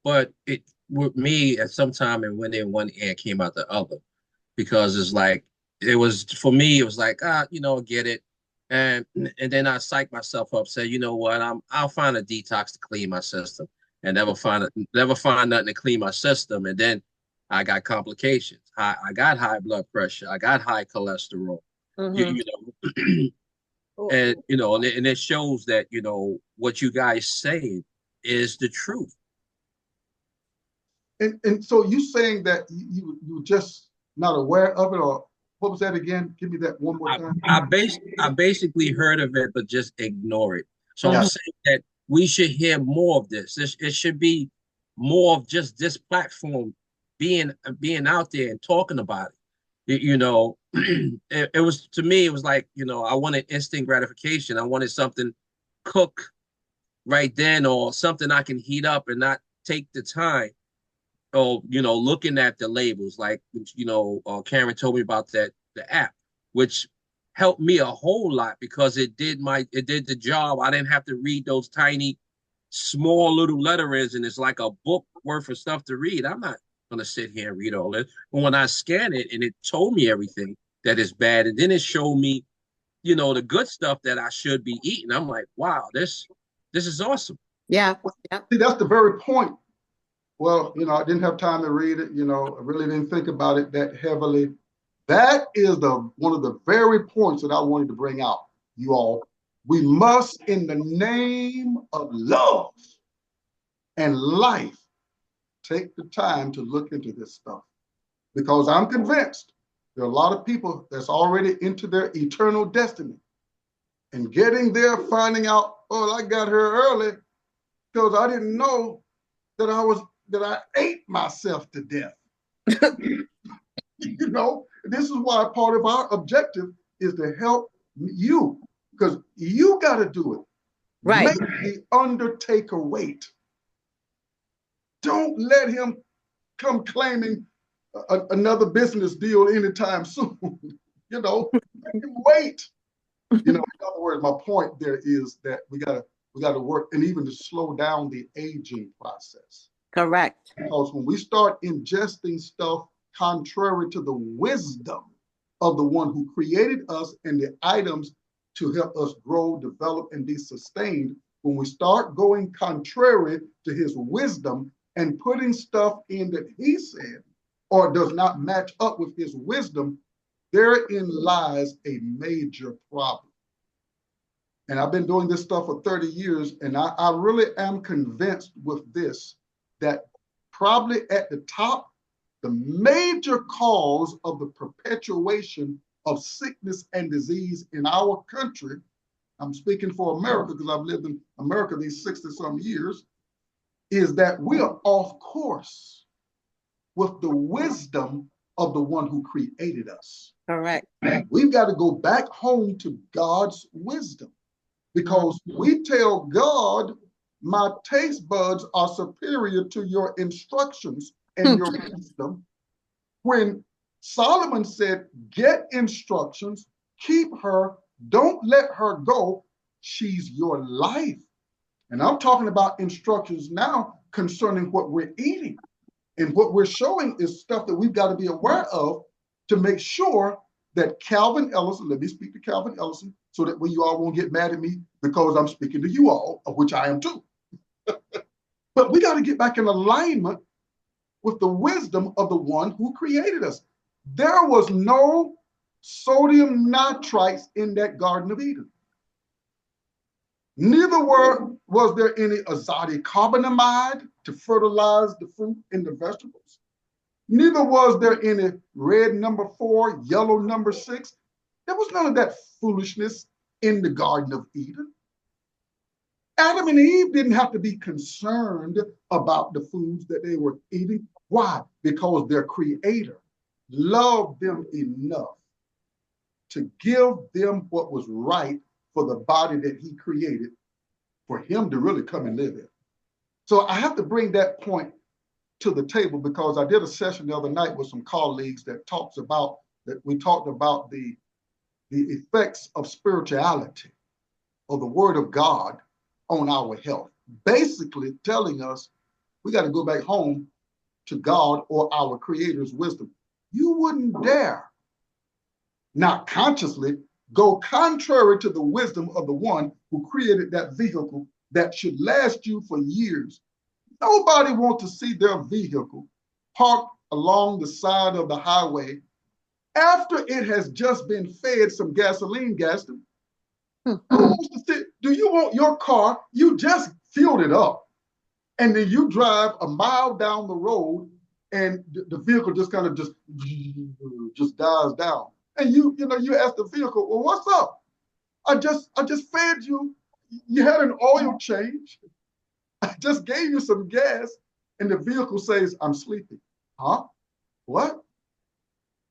but it with me at some time and when in one ear came out the other, because it's like it was for me. It was like get it, and then I psych myself up, say you know what, I'll find a detox to clean my system, and never find nothing to clean my system. And then I got complications. I got high blood pressure. I got high cholesterol. You know, and and it shows that what you guys say is the truth. And so you saying that you just not aware of it, or what was that again? Give me that one more time. I basically heard of it, but just ignore it. So I'm saying that we should hear more of this. It should be more of just this platform being out there and talking about it. It was, to me, it was like, I wanted instant gratification. I wanted something cook right then, or something I can heat up and not take the time. Or looking at the labels, like Karen told me about the app, which helped me a whole lot because it did the job. I didn't have to read those tiny, small little letterings, and it's like a book worth of stuff to read. I'm not gonna sit here and read all this. But when I scan it and it told me everything that is bad, and then it showed me, the good stuff that I should be eating, I'm like, wow, this is awesome. Yeah. See, that's the very point. Well, I didn't have time to read it. I really didn't think about it that heavily. That is one of the very points that I wanted to bring out, you all. We must, in the name of love and life, take the time to look into this stuff. Because I'm convinced there are a lot of people that's already into their eternal destiny. And getting there, finding out, oh, I got here early because I didn't know that I ate myself to death. This is why part of our objective is to help you, because you got to do it. Right. Make the undertaker wait. Don't let him come claiming another business deal anytime soon. Wait. In other words, my point there is that we got to work, and even to slow down the aging process. Correct. Because when we start ingesting stuff contrary to the wisdom of the one who created us and the items to help us grow, develop, and be sustained, when we start going contrary to his wisdom and putting stuff in that he said or does not match up with his wisdom, therein lies a major problem. And I've been doing this stuff for 30 years, and I really am convinced with this, that probably at the top, the major cause of the perpetuation of sickness and disease in our country, I'm speaking for America because I've lived in America these 60-some years, is that we are off course with the wisdom of the one who created us. Correct. We've got to go back home to God's wisdom, because we tell God, my taste buds are superior to your instructions and your wisdom. When Solomon said, get instructions, keep her, don't let her go, she's your life. And I'm talking about instructions now concerning what we're eating. And what we're showing is stuff that we've got to be aware of to make sure that Calvin Ellison, let me speak to Calvin Ellison so that way you all won't get mad at me because I'm speaking to you all, of which I am too. But we got to get back in alignment with the wisdom of the one who created us. There was no sodium nitrites in that Garden of Eden. Neither was there any azotic carbonamide to fertilize the fruit and the vegetables. Neither was there any red number 4, yellow number 6. There was none of that foolishness in the Garden of Eden. Adam and Eve didn't have to be concerned about the foods that they were eating. Why? Because their creator loved them enough to give them what was right for the body that he created for him to really come and live in. So I have to bring that point to the table because I did a session the other night with some colleagues that we talked about the effects of spirituality or the word of God on our health, basically telling us we got to go back home to God or our creator's wisdom. You wouldn't dare, not consciously, go contrary to the wisdom of the one who created that vehicle that should last you for years. Nobody wants to see their vehicle parked along the side of the highway after it has just been fed some gasoline, Gaston. Who wants to see? Do you want your car? You just fueled it up, and then you drive a mile down the road, and the vehicle just kind of just dies down. And you ask the vehicle, well, what's up? I just fed you. You had an oil change. I just gave you some gas, and the vehicle says, I'm sleepy. Huh? What?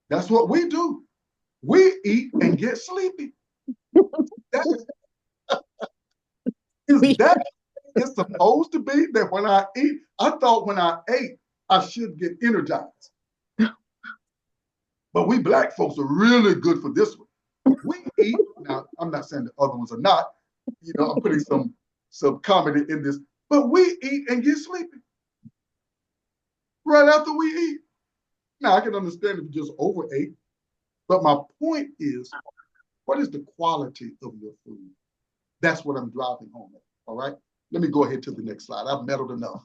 That's what we do. We eat and get sleepy. It's supposed to be that when I eat, I thought when I ate, I should get energized. But we black folks are really good for this one. We eat. Now, I'm not saying the other ones are not. I'm putting some comedy in this. But we eat and get sleepy right after we eat. Now, I can understand if you just overate. But my point is, what is the quality of your food? That's what I'm driving home at. All right? Let me go ahead to the next slide. I've meddled enough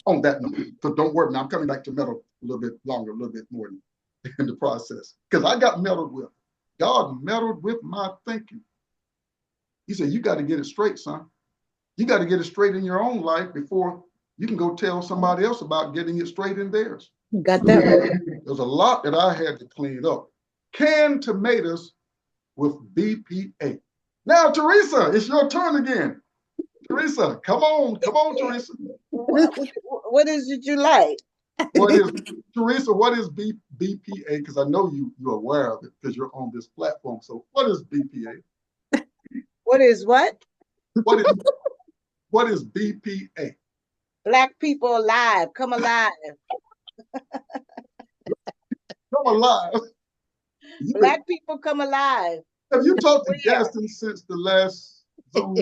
on that note. So don't worry. Now I'm coming back to meddle a little bit longer, a little bit more in the process. Because I got meddled with. God meddled with my thinking. He said, you got to get it straight, son. You got to get it straight in your own life before you can go tell somebody else about getting it straight in theirs. You got that right. There's a lot that I had to clean up. Canned tomatoes with BPA. Now, Teresa, it's your turn again. Teresa, come on, Teresa. What is it you like? Teresa, what is BPA? Because I know you're aware of it because you're on this platform. So what is BPA? What is what? What is BPA? Black people alive. Come alive. Come alive. Black people come alive. Have you talked to Gaston since the last Zoom?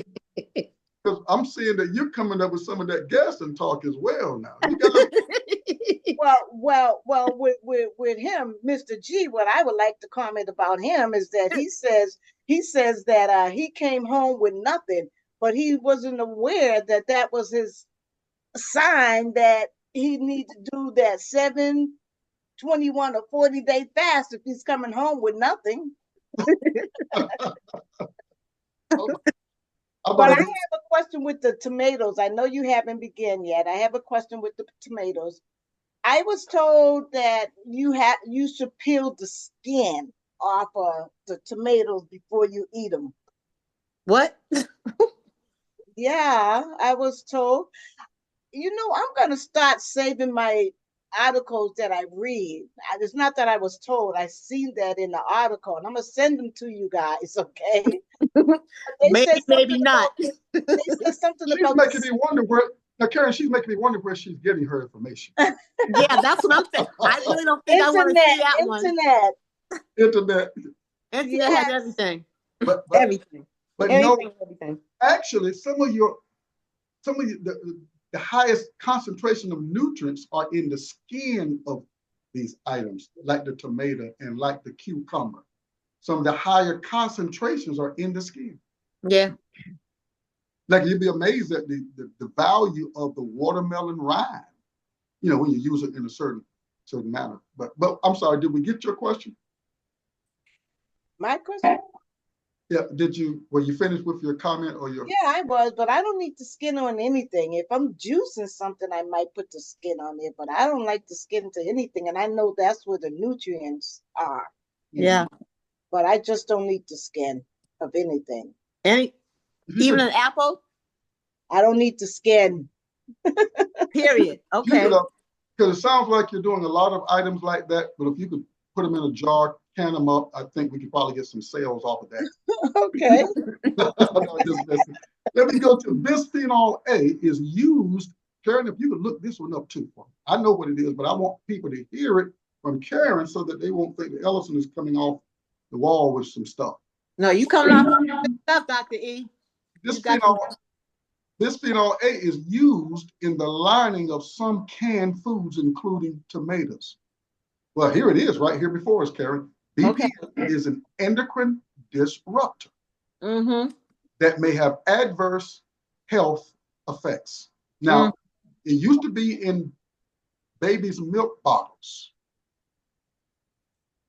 Because I'm seeing that you're coming up with some of that Gaston talk as well now. Well, with him, Mr. G, what I would like to comment about him is that he says that he came home with nothing, but he wasn't aware that that was his sign that he needs to do that 7, 21, or 40-day fast if he's coming home with nothing. But I have a question with the tomatoes. I know you haven't begun yet. I have a question with the tomatoes. I was told that you should peel the skin off of the tomatoes before you eat them. What? Yeah, I was told. I'm going to start saving my articles that I read. It's not that I was told. I seen that in the article, and I'm going to send them to you guys, okay? Maybe not. They said something she's about making me wonder Karen, she's making me wonder where she's getting her information. Yeah, that's what I'm saying. I really don't think I want to see that one. Internet has everything. But everything. But everything. Actually, some of the highest concentration of nutrients are in the skin of these items, like the tomato and like the cucumber. Some of the higher concentrations are in the skin. Yeah. Like you'd be amazed at the value of the watermelon rind, when you use it in a certain manner. But I'm sorry, did we get your question? My question? Yeah, were you finished with your comment or your? Yeah, I was, but I don't need the skin on anything. If I'm juicing something, I might put the skin on it, but I don't like the skin to anything. And I know that's where the nutrients are. Yeah. But I just don't need the skin of anything. Even an apple? I don't need the skin. Period. Okay. Because it sounds like you're doing a lot of items like that, but if you could put them in a jar, can them up, I think we could probably get some sales off of that. Okay. Let me go to bisphenol A is used. Karen, if you could look this one up too. I know what it is, but I want people to hear it from Karen so that they won't think that Ellison is coming off the wall with some stuff. No, you coming off some stuff, Dr. E. Bisphenol A is used in the lining of some canned foods, including tomatoes. Well, here it is right here before us, Karen. BPA is an endocrine disruptor that may have adverse health effects. Now, It used to be in babies' milk bottles.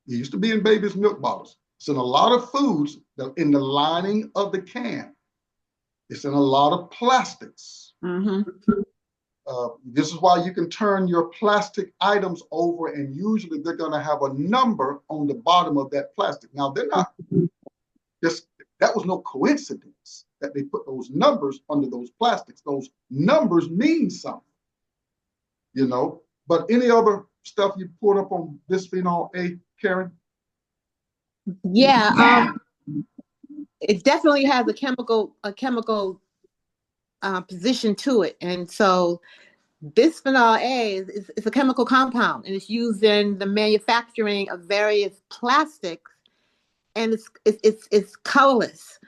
It used to be in babies' milk bottles. It's in a lot of foods that in the lining of the can. It's in a lot of plastics. This is why you can turn your plastic items over, and usually they're going to have a number on the bottom of that plastic. Now, they're not just, that was no coincidence that they put those numbers under those plastics. Those numbers mean something, you know. But any other stuff you put up on bisphenol A, Karen? Yeah, it definitely has a chemical position to it, and so bisphenol A is a chemical compound, and it's used in the manufacturing of various plastics, and it's colorless.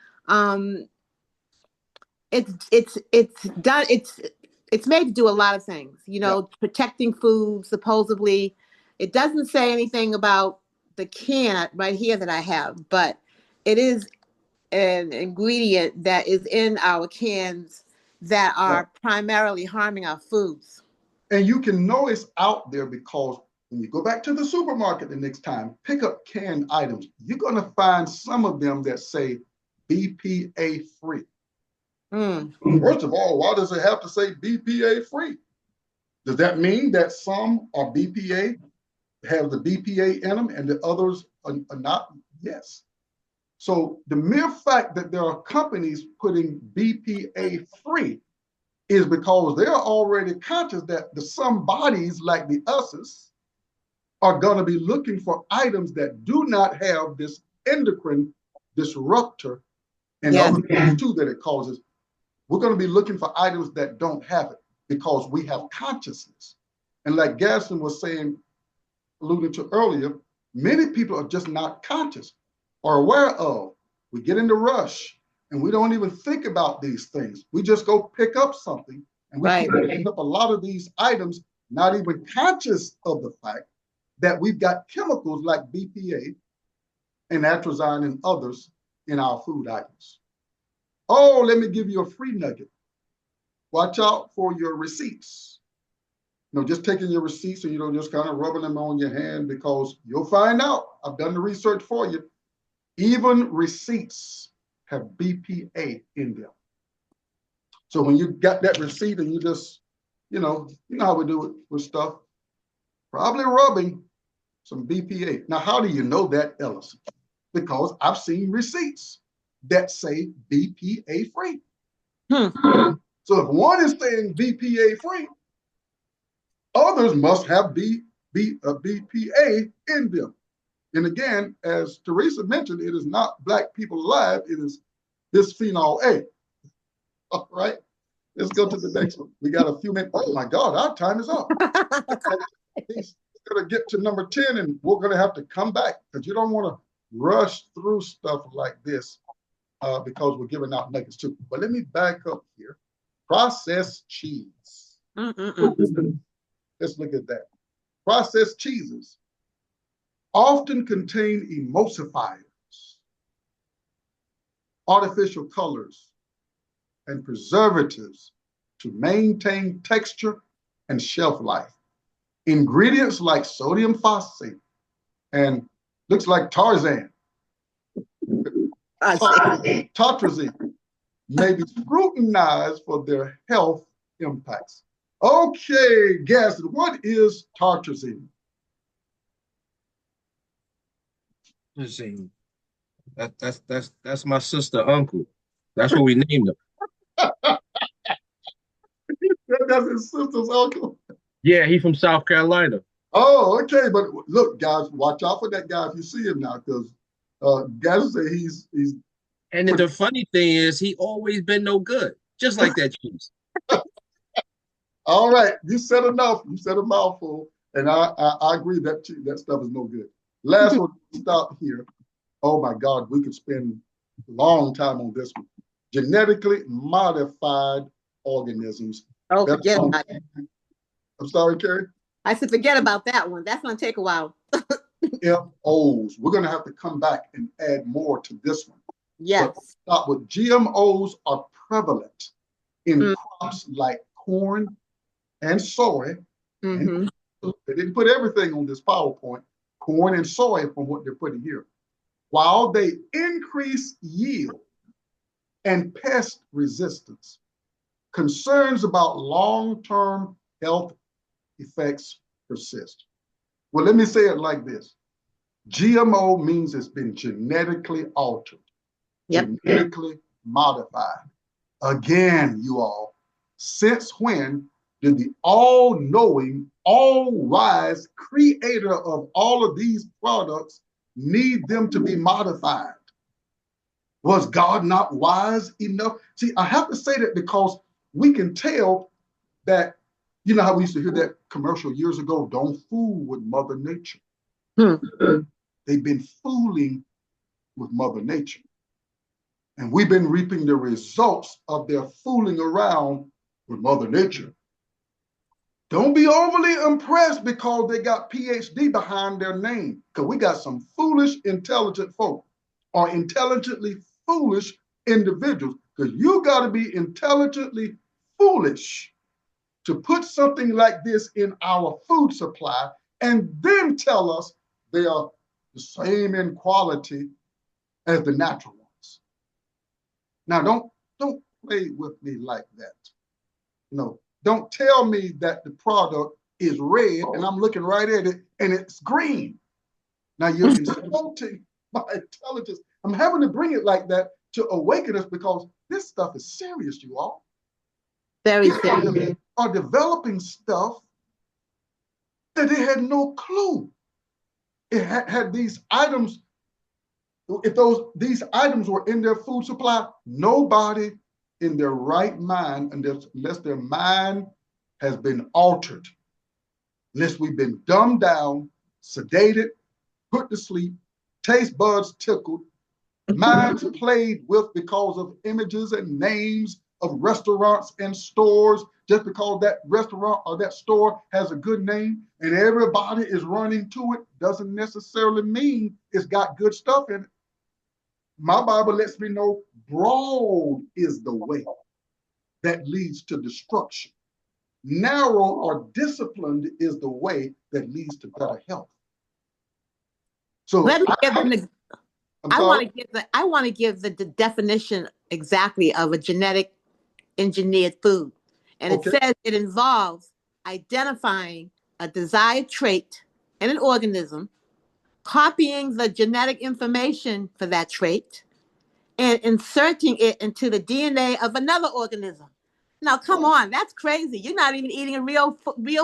It's made to do a lot of things, you know, protecting food, supposedly. It doesn't say anything about the can right here that I have, but it is an ingredient that is in our cans that are primarily harming our foods. And you can know it's out there because when you go back to the supermarket the next time, pick up canned items, you're going to find some of them that say BPA free. First of all, why does it have to say BPA free? Does that mean that some are BPA, have the BPA in them, and the others are not? Yes. So the mere fact that there are companies putting BPA free is because they're already conscious that the some bodies like the us's are going to be looking for items that do not have this endocrine disruptor and other things too that it causes. We're going to be looking for items that don't have it because we have consciousness. And like Gaston was saying, alluded to earlier, many people are just not conscious or aware of. We get in the rush and we don't even think about these things. We just go pick up something, and we keep picking up a lot of these items, not even conscious of the fact that we've got chemicals like BPA and atrazine and others in our food items. Oh, let me give you a free nugget. Watch out for your receipts. You know, just taking your receipts and, you know, just kind of rubbing them on your hand, because you'll find out, I've done the research for you, even receipts have BPA in them. So when you got that receipt and you just, you know how we do it with stuff, probably rubbing some BPA. Now, how do you know that, Ellison? Because I've seen receipts that say BPA free. So if one is saying BPA free, others must have BPA in them. And again, as Teresa mentioned, it is not Black people alive, it is bisphenol A. All right, let's go to the next one. We got a few minutes. Oh my God, our time is up. He's going to get to number 10, and we're going to have to come back because you don't want to rush through stuff like this because we're giving out nuggets too. But let me back up here. Processed cheese. Let's look at that. Processed cheeses often contain emulsifiers, artificial colors, and preservatives to maintain texture and shelf life. Ingredients like sodium phosphate and looks like Tarzan, tartrazine, may be scrutinized for their health impacts. Okay, Gaston, what is tartrazine? That's my sister uncle. That's what we named him. That's his sister's uncle. Yeah, he's from South Carolina. Oh, okay. But look, guys, watch out for that guy if you see him now, because guys say he's. And the funny thing is, he always been no good, just like that cheese. All right, you said enough. You said a mouthful, and I agree that that stuff is no good. Last one, stop here. Oh my God, we could spend a long time on this one. Genetically modified organisms. Oh, forget about it. I'm sorry, Carrie? I said forget about that one. That's going to take a while. GMOs. We're going to have to come back and add more to this one. Yes. But stop with GMOs are prevalent in crops like corn, and soy. Mm-hmm. And they didn't put everything on this PowerPoint, corn and soy from what they're putting here. While they increase yield and pest resistance, concerns about long-term health effects persist. Well, let me say it like this. GMO means it's been genetically altered, genetically modified. Again, you all, since when did the all-knowing, all-wise creator of all of these products need them to be modified? Was God not wise enough? See, I have to say that because we can tell that, you know how we used to hear that commercial years ago, don't fool with Mother Nature. They've been fooling with Mother Nature. And we've been reaping the results of their fooling around with Mother Nature. Don't be overly impressed because they got PhD behind their name, because we got some foolish, intelligent folk, or intelligently foolish individuals, because you got to be intelligently foolish to put something like this in our food supply and then tell us they are the same in quality as the natural ones. Now, don't play with me like that. No, don't tell me that the product is red and I'm looking right at it and it's green. Now you're insulting my intelligence. I'm having to bring it like that to awaken us, because this stuff is serious, you all. Very serious. Are developing stuff that they had no clue. It had these items. If these items were in their food supply, nobody in their right mind, unless their mind has been altered, unless we've been dumbed down, sedated, put to sleep, taste buds tickled, minds played with because of images and names of restaurants and stores, just because that restaurant or that store has a good name and everybody is running to it, doesn't necessarily mean it's got good stuff in it. My Bible lets me know broad is the way that leads to destruction. Narrow or disciplined is the way that leads to better health. So let me give them I want to give the definition exactly of a genetic engineered food. And it says it involves identifying a desired trait in an organism, copying the genetic information for that trait, and inserting it into the DNA of another organism. Now, come on, that's crazy. You're not even eating a real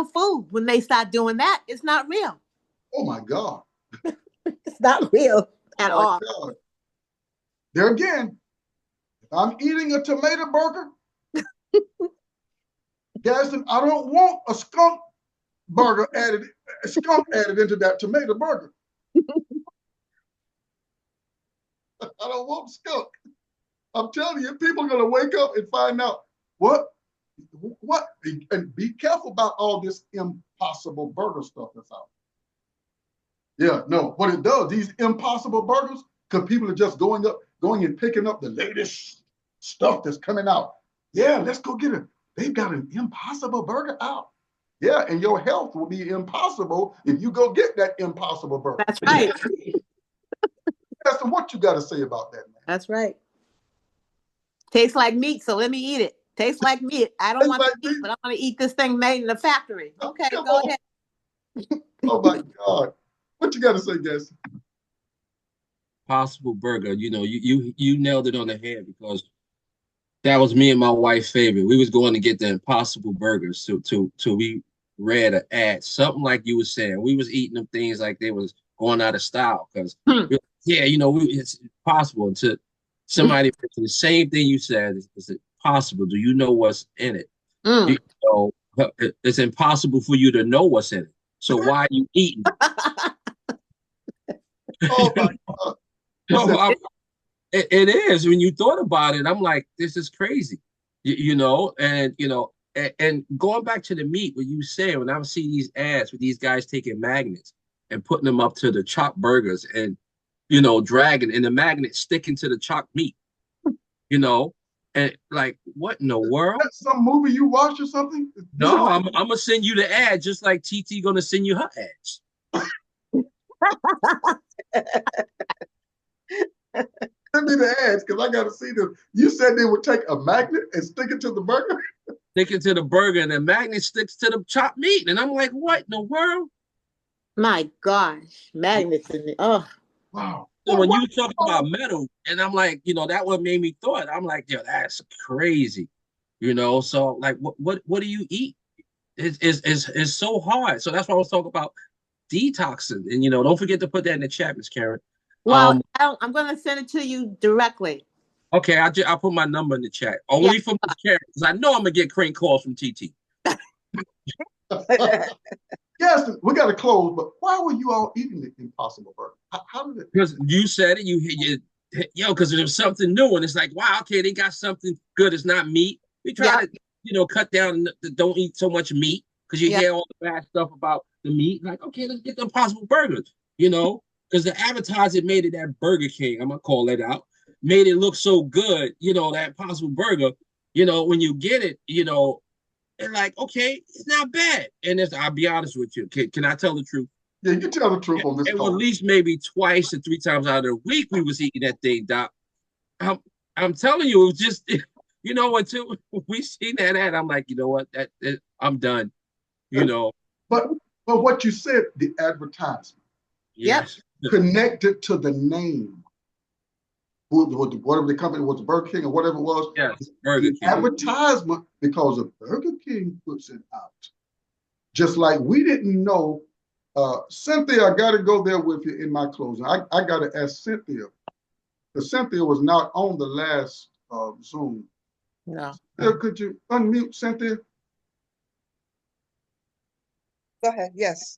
food when they start doing that. It's not real. Oh my God. It's not real at all. God. There again, if I'm eating a tomato burger, guys, I don't want a skunk added into that tomato burger. I don't want skunk. I'm telling you, people are going to wake up and find out what, and be careful about all this impossible burger stuff that's out. Yeah, no, what it does, these impossible burgers, because people are just going and picking up the latest stuff that's coming out. Yeah, let's go get it. They've got an impossible burger out. Yeah, and your health will be impossible if you go get that impossible burger. That's right. That's what you got to say about that, man. That's right. Tastes like meat, so let me eat it. Tastes like meat. I don't want to eat, but I want to eat this thing made in the factory. Okay, go ahead. Oh my God. What you got to say, Guest? Impossible burger. You know, you nailed it on the head, because that was me and my wife's favorite. We was going to get the Impossible burgers till we read an ad, something like you were saying. We was eating them things like they was going out of style, because it's possible. To somebody the same thing you said, is it possible? Do you know what's in it? You know, it's impossible for you to know what's in it. So why are you eating? Oh my God. It is. When you thought about it, I'm like, this is crazy, and going back to the meat, what you said, when I see these ads with these guys taking magnets and putting them up to the chopped burgers and, dragging, and the magnet sticking to the chopped meat, And like, what in the world? That's some movie you watch or something? No, I'm gonna send you the ad, just like TT gonna send you her ads. Send me the ads because I got to see them. You said they would take a magnet and stick it to the burger? Stick it to the burger, and the magnet sticks to the chopped meat. And I'm like, what in the world? My gosh, magnets in it. Oh, Wow. So when you were talking about metal, and I'm like, that what made me thought. I'm like, yo, that's crazy. So like, what do you eat? It's so hard. So that's why I was talking about detoxing. And don't forget to put that in the chat, Miss Karen. well, I'm going to send it to you directly. Okay, I'll put my number in the chat. Only for Miss Karen, because I know I'm gonna get crank calls from TT. Yes, we got to close, but why were you all eating the Impossible Burger? How did it? Because you said it, because there's something new, and it's like, wow, okay, they got something good. It's not meat. We try to, cut down, don't eat so much meat, because you hear all the bad stuff about the meat. Like, okay, let's get the Impossible Burgers, because the advertiser made it that Burger King, I'm gonna call it out, made it look so good, that Impossible Burger, when you get it, and like, okay, it's not bad. And I'll be honest with you. Can I tell the truth? Yeah, you tell the truth on this It call. was at least maybe twice or 3 times out of the week we was eating that thing, Doc. I'm telling you, it was just, until we seen that ad, I'm like, you know what, that I'm done. But what you said, the advertisement. Yes. Connected to the name. Whatever the company was, Burger King or whatever it was. Yes, Burger King. Advertisement, because of Burger King puts it out. Just like we didn't know, Cynthia, I got to go there with you in my closing. I got to ask Cynthia, because Cynthia was not on the last Zoom. No. Could you unmute Cynthia? Go ahead. Yes.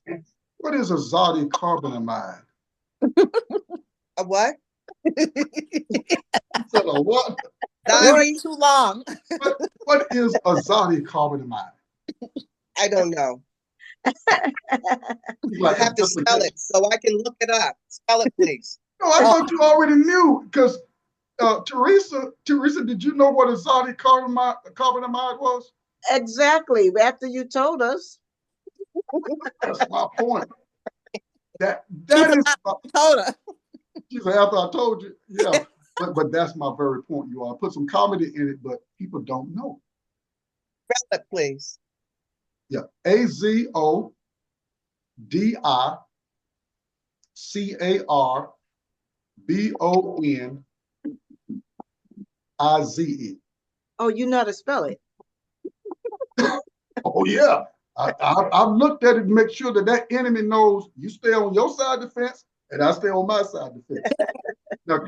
What is azotic carbonamide? A what? Said a what? Sorry, too long. What is azotic carbonamide? I don't know. Like, I have to spell it so I can look it up. Spell it, please. No, I thought you already knew, because Teresa, did you know what azotic carbonamide was? Exactly. After you told us. That's my point. That is told her. She said, after I told you, yeah. But that's my very point, you all. Put some comedy in it, but people don't know. Spell it, please. Yeah. AZODICARBONIZE. Oh, you know how to spell it. Oh, yeah. I've looked at it to make sure that enemy knows you stay on your side of the fence and I stay on my side of the fence. Now,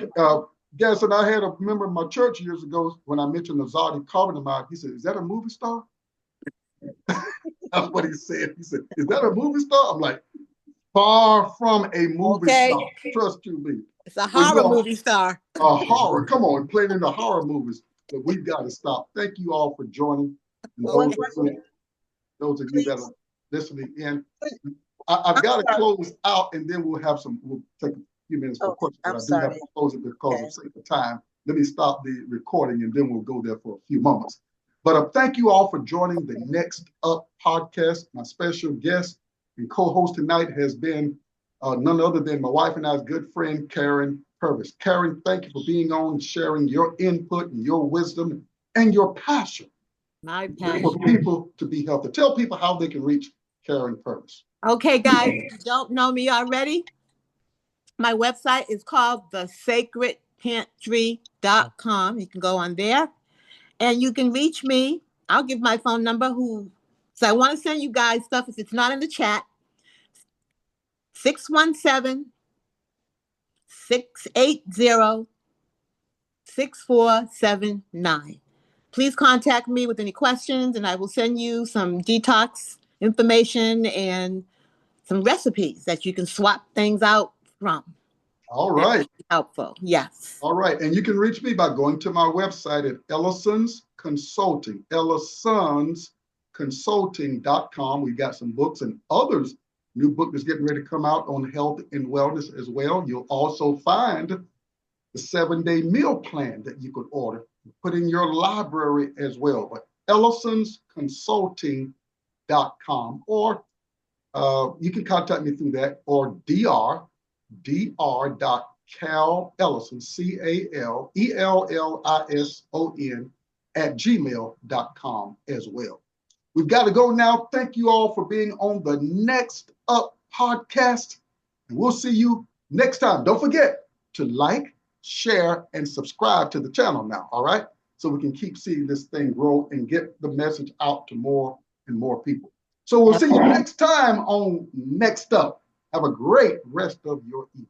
Gaston, I had a member of my church years ago when I mentioned azotic carbonamide. He said, "Is that a movie star?" That's what he said. He said, "Is that a movie star?" I'm like, far from a movie star. Trust you me. It's a horror movie star. A horror. Come on, playing in the horror movies. But we've got to stop. Thank you all for joining. And those of you that are listening in. I've got to close out, and then we'll take a few minutes for questions. But I do have to close it because of sake of time. Let me stop the recording, and then we'll go there for a few moments. But thank you all for joining the Next Up podcast. My special guest and co-host tonight has been none other than my wife and I's good friend, Karen Purvis. Karen, thank you for being on and sharing your input and your wisdom and your passion. My passion. For people to be healthy. Tell people how they can reach Karen Purvis. Okay, guys, if you don't know me already, my website is called thesacredpantry.com. You can go on there and you can reach me. I'll give my phone number. So I want to send you guys stuff if it's not in the chat. 617-680-6479. Please contact me with any questions, and I will send you some detox information and some recipes that you can swap things out from. All right. Helpful. Yes. All right. And you can reach me by going to my website at Ellison's Consulting, ellisonsconsulting.com. We got some books and others. New book is getting ready to come out on health and wellness as well. You'll also find the 7-day meal plan that you could order put in your library as well. But Ellison'sConsulting.com, or you can contact me through that, or dr.Cal Ellison, CALELLISON @gmail.com as well. We've got to go now. Thank you all for being on the Next Up podcast. And we'll see you next time. Don't forget to like, share, and subscribe to the channel now, all right? So we can keep seeing this thing grow and get the message out to more and more people. So we'll see you next time on Next Up. Have a great rest of your evening.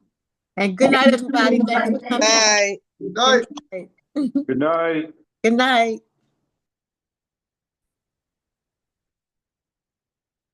And good night, everybody. Thanks for coming. Bye. Good night. Good night. Good night.